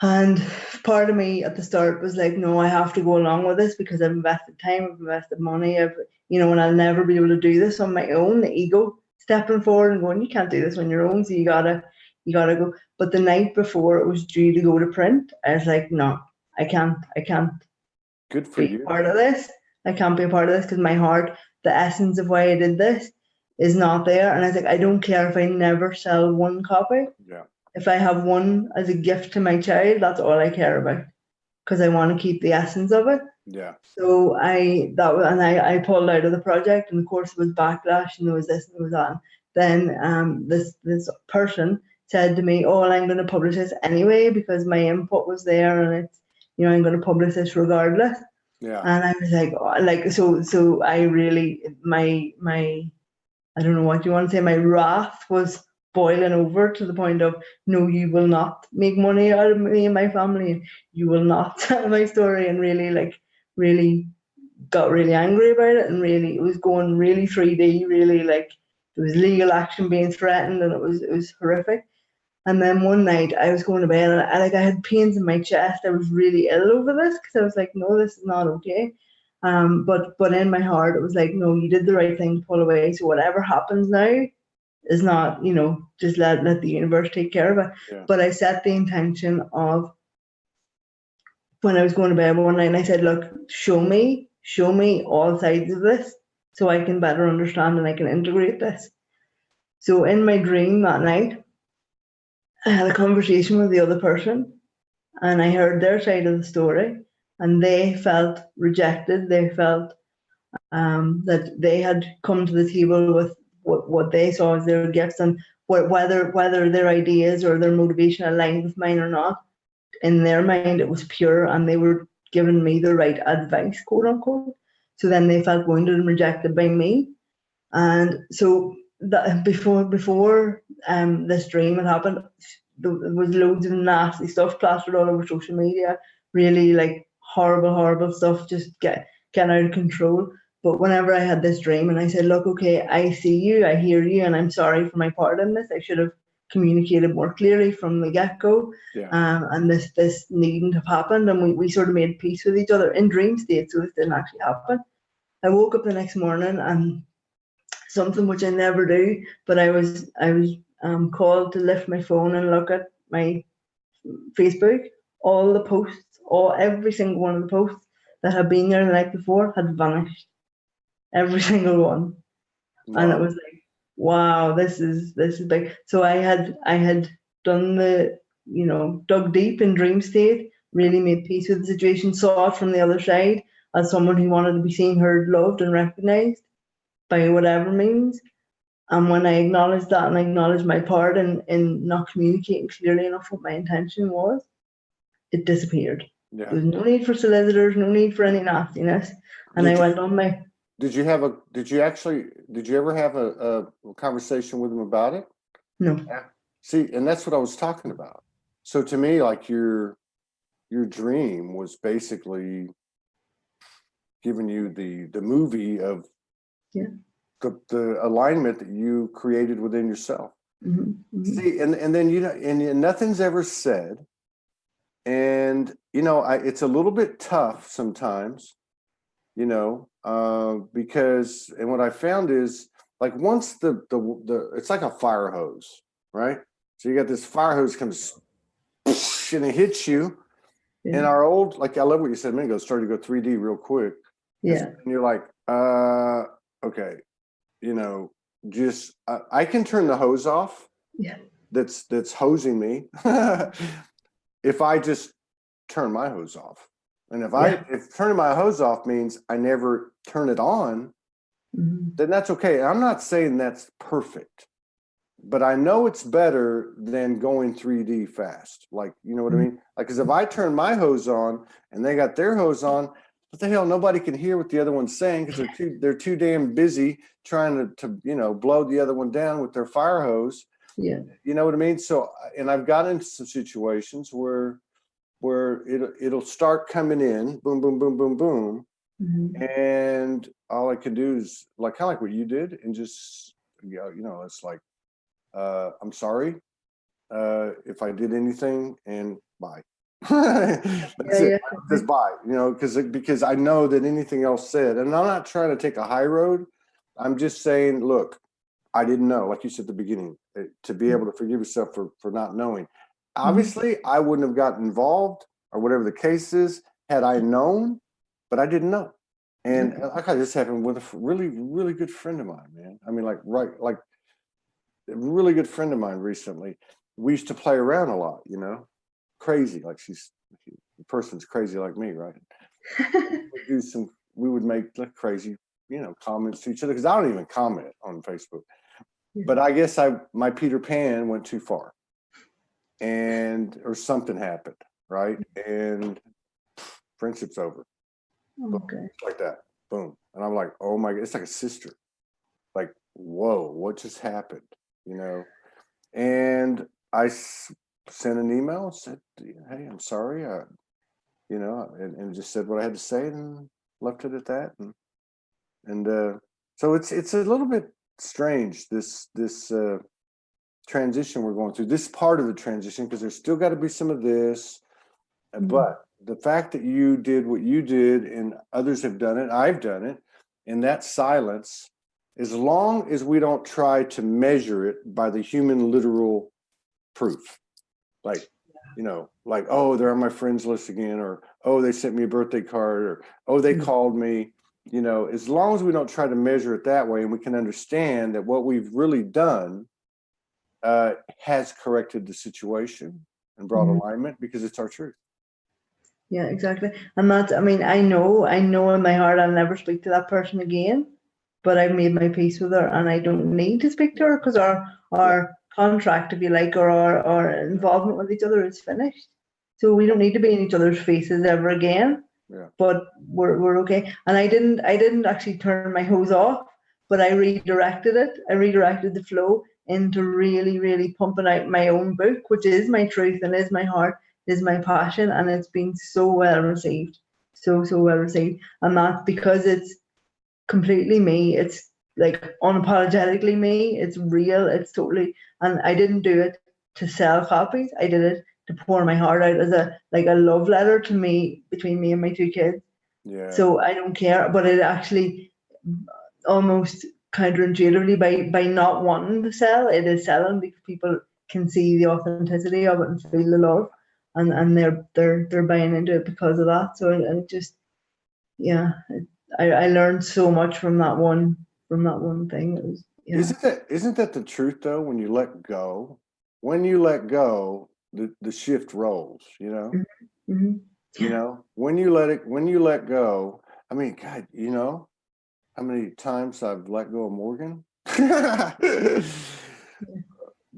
And part of me at the start was like, no, I have to go along with this because I've invested time, I've invested money, and I'll never be able to do this on my own. The ego stepping forward and going, you can't do this on your own, so you gotta go. But the night before it was due to go to print, I was like, no, I can't. Good for you. Part of this. I can't be a part of this because my heart, the essence of why I did this, is not there. And I was like, I don't care if I never sell one copy. Yeah. If I have one as a gift to my child, that's all I care about, because I want to keep the essence of it. Yeah. So I pulled out of the project, and of course there was backlash, and there was this and there was that. Then this person said to me, "Oh, well, I'm going to publish this anyway because my input was there, and it's I'm going to publish this regardless." Yeah. And I was like, so I really my I don't know what you want to say. My wrath was boiling over to the point of, no, you will not make money out of me and my family, and you will not tell my story, and really got really angry about it, and really it was going really 3D, really like there was legal action being threatened, and it was horrific. And then one night I was going to bed, and I had pains in my chest. I was really ill over this because I was like, no, this is not okay. But in my heart it was like, no, you did the right thing to pull away. So whatever happens now is not, just let the universe take care of it. Yeah. But I set the intention of, when I was going to bed one night, and I said, look, show me all sides of this so I can better understand and I can integrate this. So in my dream that night, I had a conversation with the other person, and I heard their side of the story, and they felt rejected. They felt that they had come to the table with what they saw as their gifts, and whether their ideas or their motivation aligned with mine or not, in their mind it was pure, and they were giving me the right advice, quote unquote. So then they felt wounded and rejected by me. And so that before this dream had happened, there was loads of nasty stuff plastered all over social media, really like horrible stuff, just getting out of control. But whenever I had this dream and I said, look, okay, I see you, I hear you, and I'm sorry for my part in this. I should have communicated more clearly from the get-go. Yeah. And this needn't have happened. And we sort of made peace with each other in dream state, so this didn't actually happen. I woke up the next morning, and something which I never do, but I was called to lift my phone and look at my Facebook. All the posts, every single one of the posts that had been there the night before had vanished. Every single one. Wow. And it was like, wow, this is big. So I had done the, dug deep in dream state, really made peace with the situation, saw it from the other side as someone who wanted to be seen, heard, loved, and recognized by whatever means. And when I acknowledged that and I acknowledged my part in not communicating clearly enough what my intention was, it disappeared. Yeah. There was no need for solicitors, no need for any nastiness. And I went on my... Did you ever have a conversation with him about it? No. Yeah. See, and that's what I was talking about. So to me, like your dream was basically giving you the movie of the alignment that you created within yourself. See, and then and nothing's ever said. And it's a little bit tough sometimes, because and what I found is like once the it's like a fire hose, right? So you got this fire hose comes and it hits you. And our old, like I love what you said a minute ago, started to go 3D real quick. Yeah. And you're like, okay, just I can turn the hose off. Yeah. That's hosing me. If I just turn my hose off. And if turning my hose off means I never turn it on, then that's okay. I'm not saying that's perfect, but I know it's better than going 3D fast. Like, you know what I mean? Like, because if I turn my hose on and they got their hose on, what the hell? Nobody can hear what the other one's saying because they're too damn busy trying to blow the other one down with their fire hose. Yeah. You know what I mean? So, and I've got into some situations where it'll start coming in, boom, boom, boom, boom, boom. And all I can do is like kind of like what you did and just, it's like, I'm sorry if I did anything, and bye. That's it. Just bye, because I know that anything else said, and I'm not trying to take a high road. I'm just saying, look, I didn't know, like you said at the beginning, to be able to forgive yourself for not knowing. Obviously, I wouldn't have gotten involved or whatever the case is had I known, but I didn't know. And like this happened with a really, really good friend of mine, man. I mean, like a really good friend of mine recently. We used to play around a lot, crazy. Like the person's crazy like me, right? We would make like crazy, comments to each other because I don't even comment on Facebook. But I guess my Peter Pan went too far. Or something happened, right? And friendship's over. Okay. Like that. Boom. And I'm like, oh my God, it's like a sister. Like, whoa, what just happened? And I sent an email and said, hey, I'm sorry. And just said what I had to say and left it at that. And so it's a little bit strange, this transition we're going through, this part of the transition, because there's still got to be some of this. But the fact that you did what you did and others have done it, I've done it, in that silence, as long as we don't try to measure it by the human literal proof, like, like, oh, they're on my friends list again, or, oh, they sent me a birthday card, or, oh, they called me, as long as we don't try to measure it that way and we can understand that what we've really done has corrected the situation and brought alignment because it's our truth. Yeah, exactly. And that's, I mean, I know in my heart I'll never speak to that person again, but I've made my peace with her and I don't need to speak to her because our contract, if you like, or our involvement with each other is finished. So we don't need to be in each other's faces ever again. Yeah. But we're okay. And I didn't actually turn my hose off, but I redirected it. I redirected the flow into really, really pumping out my own book, which is my truth and is my heart, is my passion, and it's been so well received. So well received. And that's because it's completely me. It's like unapologetically me. It's real. It's totally, and I didn't do it to sell copies. I did it to pour my heart out as a love letter to me, between me and my two kids. Yeah. So I don't care, but it actually almost counterintuitively by not wanting to sell, it is selling because people can see the authenticity of it and feel the love, and they're buying into it because of that. So it just, I learned so much from that one thing. It was, Isn't that the truth though? When you let go, the shift rolls, when you let go, I mean, God, how many times I've let go of Morgan?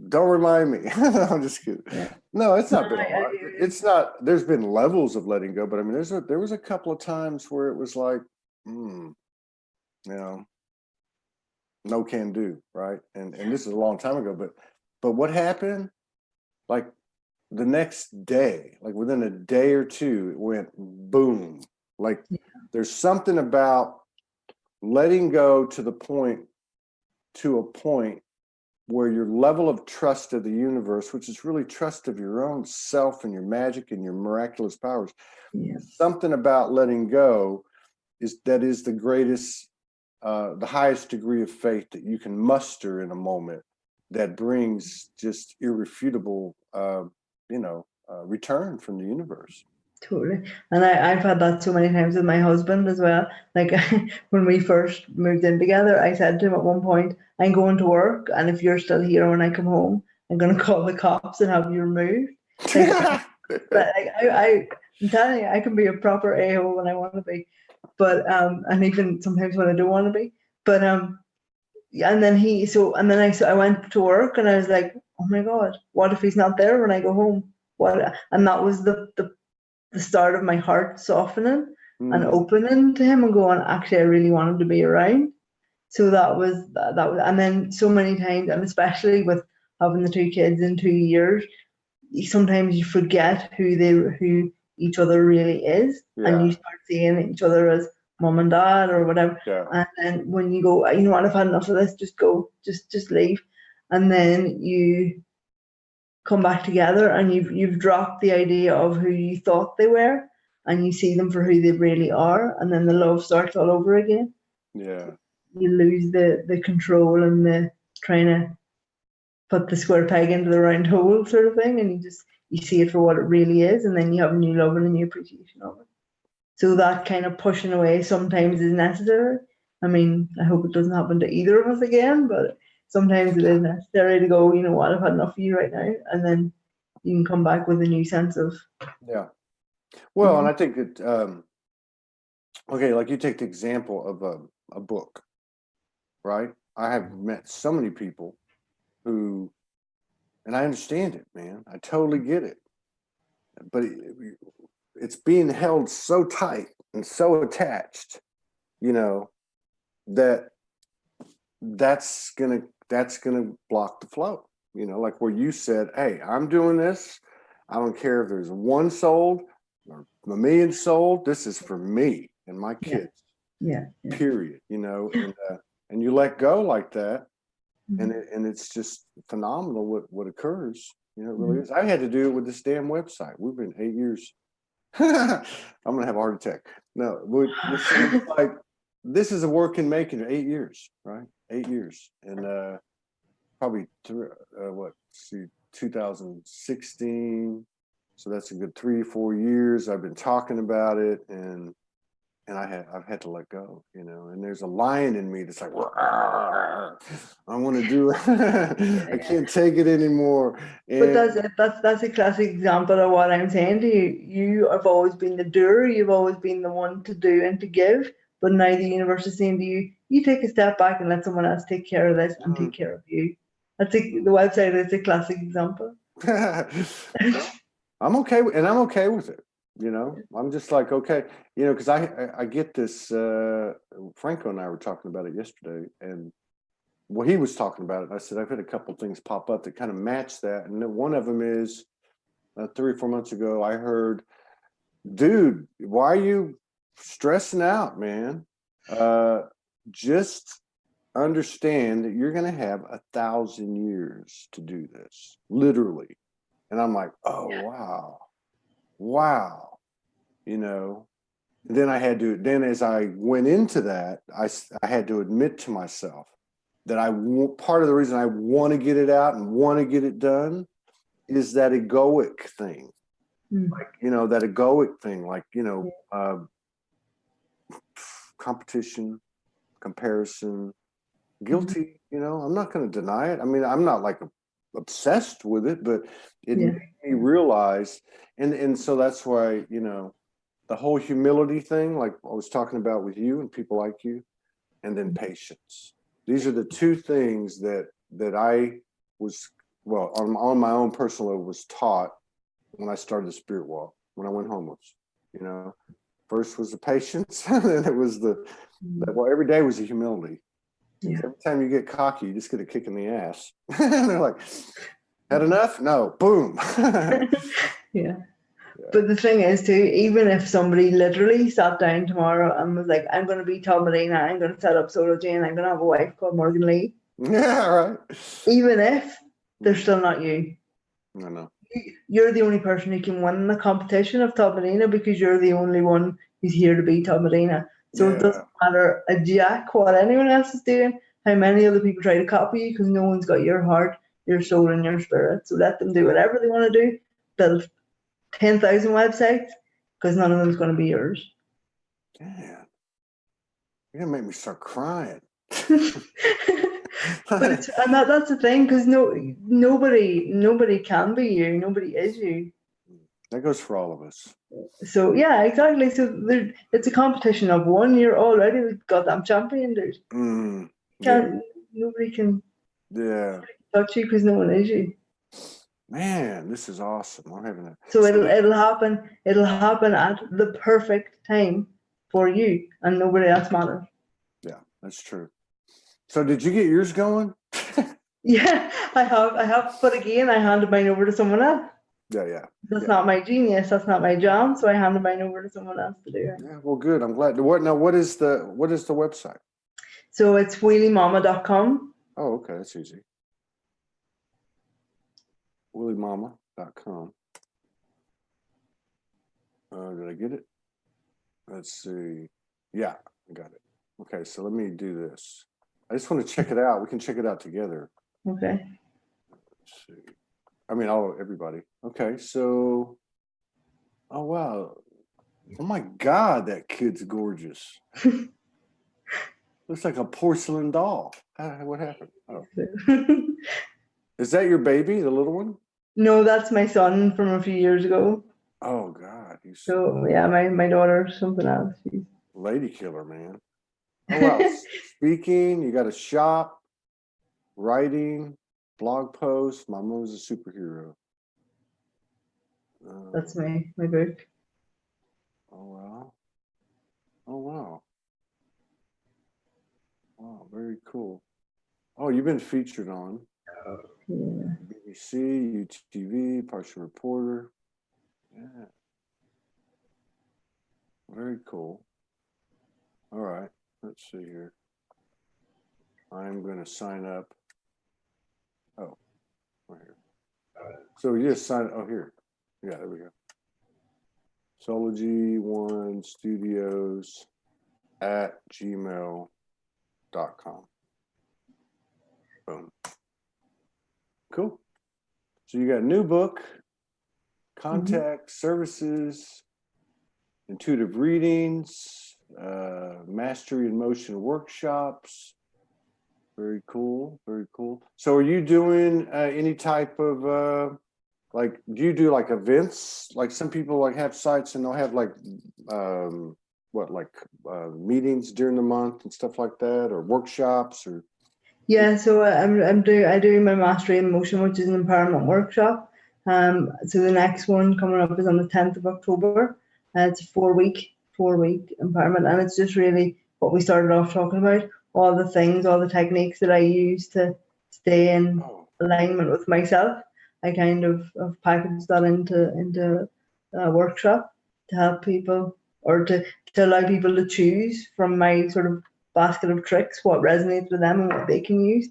Don't remind me. I'm just kidding. Yeah. No, it's not been a lot. It's not, there's been levels of letting go, but I mean, there was a couple of times where it was like, no can do, right? And this is a long time ago, but what happened? Like the next day, like within a day or two, it went boom. Like there's something about letting go to a point where your level of trust of the universe, which is really trust of your own self and your magic and your miraculous powers, something about letting go is the greatest, the highest degree of faith that you can muster in a moment that brings just irrefutable, return from the universe. Totally. And I've had that so many times with my husband as well. Like when we first moved in together, I said to him at one point, I'm going to work, and if you're still here when I come home, I'm going to call the cops and have you removed. Like, I'm telling you, I can be a proper a-hole when I want to be, but and even sometimes when I don't want to be. But and then I went to work, and I was like, oh my God, what if he's not there when I go home? What? And that was the start of my heart softening and opening to him and going, actually, I really want him to be around. So that was, and then so many times, and especially with having the two kids in 2 years, sometimes you forget who each other really is, and you start seeing each other as mom and dad or whatever. And then when you go, you know what, I've had enough of this, just go, just leave. And then you come back together, and you've dropped the idea of who you thought they were, and you see them for who they really are, and then the love starts all over again. You lose the control and the trying to put the square peg into the round hole sort of thing, and you see it for what it really is, and then you have a new love and a new appreciation of it. So that kind of pushing away sometimes is necessary. I mean, I hope it doesn't happen to either of us again, but sometimes it is necessary to go, you know what, I've had enough of you right now. And then you can come back with a new sense of. Well, and I think that, okay, like you take the example of a book, right? I have met so many people who, and I understand it, man. I totally get it. But it's being held so tight and so attached, that's gonna block the flow. Like where you said, hey, I'm doing this. I don't care if there's one sold or a million sold. This is for me and my kids. Period. And you let go like that, and it's just phenomenal what occurs. It really is. I had to do it with this damn website. We've been 8 years. I'm gonna have a heart attack. No, it's like this is a work in making. 8 years, right? 8 years, and probably 2016. So that's a good 3 or 4 years. I've been talking about it, and I've had to let go, and there's a lion in me that's like, I want to do it. I can't take it anymore. But that's a classic example of what I'm saying to you. You have always been the doer. You've always been the one to do and to give. But now the universe is saying to you, you take a step back and let someone else take care of this and take care of you. The website is a classic example. I'm okay with it. I'm just like, okay, because I get this, Franco and I were talking about it yesterday, and he was talking about it. I said, I've had a couple things pop up that kind of match that. And then one of them is 3 or 4 months ago, I heard, dude, why are you stressing out, man? Just understand that you're going to have 1,000 years to do this, literally. And I'm like, oh, wow. And then then as I went into that, I had to admit to myself that part of the reason I want to get it out and want to get it done is that egoic thing. Like, that egoic thing, like, competition, comparison, guilty, I'm not going to deny it. I mean, I'm not like obsessed with it, but it made me realize, and so that's why, the whole humility thing, like I was talking about with you and people like you, and then patience. These are the two things that I was, well, on my own personal level, was taught when I started the spirit walk, when I went homeless. First was the patience, and then it was every day was the humility. Every time you get cocky, you just get a kick in the ass. And they're like, Had enough? No. Boom. Yeah. But the thing is too, even if somebody literally sat down tomorrow and was like, I'm going to be Tom Medina, I'm going to set up Soulogy, and I'm going to have a wife called Morgan Lee. Yeah, right. Even if they're still not you. I know. You're the only person who can win the competition of Tom Medina because you're the only one who's here to be Tom Medina. So it doesn't matter a jack what anyone else is doing, how many other people try to copy you, because no one's got your heart, your soul, and your spirit. So let them do whatever they want to do. Build 10,000 websites, because none of them's going to be yours. Damn. You're gonna make me start crying. But that's the thing, because nobody can be you, nobody is you. That goes for all of us. So yeah, exactly. So it's a competition of one. You're already the goddamn champion, dude. Nobody can touch you because no one is you. Man, this is awesome. I'm having that. So it'll happen. It'll happen at the perfect time for you, and nobody else matters. Yeah, that's true. So did you get yours going? Yeah, I have. But again, I handed mine over to someone else. Yeah. That's not my genius. That's not my jam. So I handed mine over to someone else to do it. Yeah, well, good. I'm glad. What is the website? So it's wheeliemama.com. Oh, okay, that's easy. wheeliemama.com. Did I get it? Let's see. Yeah, I got it. Okay, so let me do this. I just want to check it out. We can check it out together. Okay. Let's see. I mean, everybody. Okay, so, oh wow, oh my God, that kid's gorgeous. Looks like a porcelain doll. What happened? Oh, is that your baby, the little one? No, that's my son from a few years ago. Oh God, so yeah, my daughter's something else. She's lady killer, man. Oh wow, speaking. You got a shop, writing. Blog post. My mom's a superhero. That's my book. Oh wow. Oh wow. Wow, very cool. Oh, you've been featured on BBC, UTV, Partial Reporter. Yeah. Very cool. All right. Let's see here. I'm going to sign up. Oh, right here. So you just sign. Oh, here. Yeah, there we go. SoulogyOneStudios @gmail.com. Boom. Cool. So you got a new book, contact services, intuitive readings, mastery in motion workshops. Very cool. Very cool. So are you doing any type of do you do like events? Like some people like have sites and they'll have like meetings during the month and stuff like that, or workshops, or yeah. So I do my mastery in motion, which is an empowerment workshop. So the next one coming up is on the 10th of October. It's a 4-week empowerment, and it's just really what we started off talking about, all the things, all the techniques that I use to stay in alignment with myself. I kind of packaged that into a workshop to help people, or to allow people to choose from my sort of basket of tricks what resonates with them and what they can use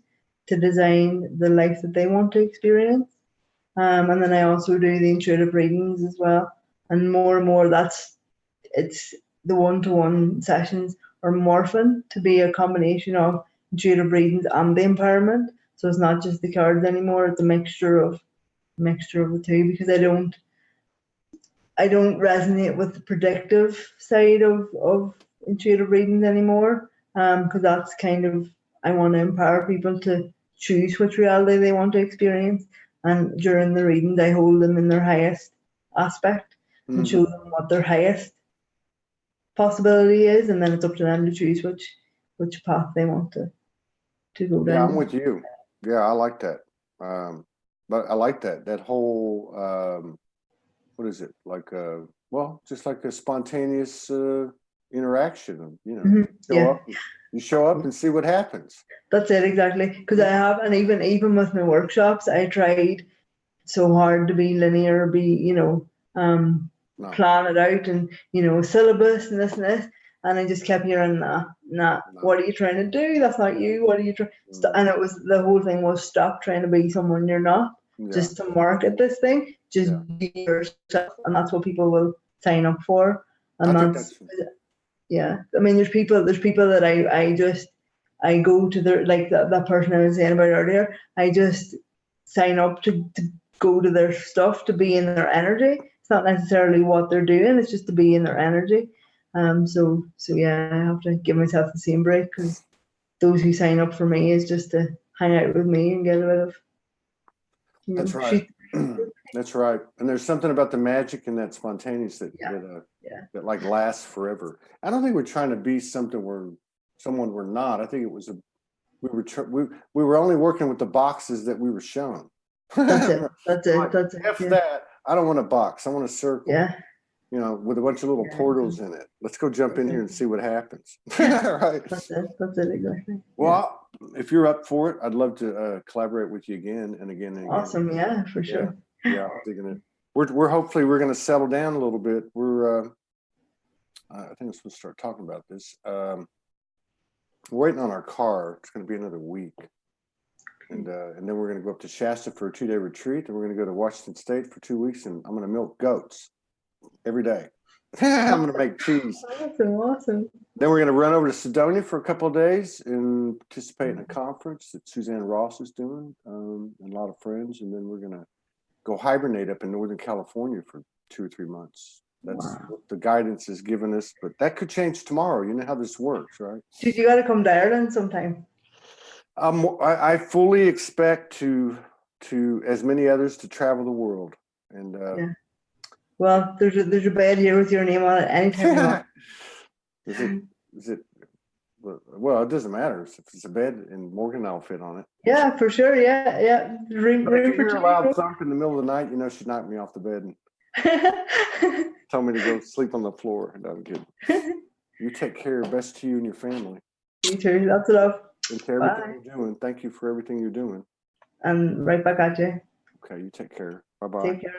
to design the life that they want to experience. And then I also do the intuitive readings as well. And more, it's the one-to-one sessions are morphing to be a combination of intuitive readings and the empowerment. So it's not just the cards anymore, it's a mixture of the two, because I don't resonate with the predictive side of intuitive readings anymore, because that's kind of, I want to empower people to choose which reality they want to experience, and during the readings I hold them in their highest aspect and show them what their highest possibility is, and then it's up to them to choose which path they want to go down. Yeah, I'm with you. Yeah, I like that. But I like that whole what is it, like just like a spontaneous interaction, you show up and see what happens. That's it, exactly. Because I have, and even with my workshops, I tried so hard to be linear, No, plan it out and, syllabus and this. And I just kept hearing, nah, no. what are you trying to do? That's not you. What are you trying? And it was, the whole thing was, stop trying to be someone you're not, Yeah. just to market this thing, just Yeah. be yourself. And that's what people will sign up for. And I think yeah. I mean, there's people that I go to their, like that person I was saying about earlier, I just sign up to go to their stuff, to be in their energy. It's not necessarily what they're doing, it's just to be in their energy. So yeah, I have to give myself the same break, because those who sign up for me is just to hang out with me and get a bit of, That's right. That's right. And there's something about the magic and that spontaneous that that like lasts forever. I don't think we're trying to be someone we're not. I think it was we were only working with the boxes that we were shown. That's it. That's it. Like, That's it. F that. I don't want a box. I want a circle. Yeah. With a bunch of little portals in it. Let's go jump in here and see what happens. Right. That's it. That's it, exactly. Well, if you're up for it, I'd love to collaborate with you again and again and again. Awesome. Yeah, for sure. Yeah, I'm digging it. We're hopefully we're going to settle down a little bit. We're I think I'm supposed to start talking about this. We're waiting on our car. It's going to be another week, and then we're going to go up to Shasta for a 2-day retreat. Then we're going to go to Washington State for 2 weeks, and I'm going to milk goats every day. I'm going to make cheese. Awesome. Then we're going to run over to Sedona for a couple of days and participate in a conference that Suzanne Ross is doing, and a lot of friends. And then we're going to go hibernate up in Northern California for 2 or 3 months. That's what the guidance has given us, but that could change tomorrow. You know how this works, right? Dude, you got to come to Ireland sometime. I fully expect to as many others to travel the world, and well, there's a bed here with your name on it anytime you want. Is it? Well, it doesn't matter if it's a bed, and Morgan and I'll fit on it. Yeah, for sure. Yeah. Room But if you for hear two. a loud thump in the middle of the night, she knocked me off the bed and told me to go sleep on the floor. No, I'm kidding. You take care. Best to you and your family. You too. Lots of love. And to everything you're doing. Thank you for everything you're doing. And right back at you. Okay, you take care. Bye-bye. Take care.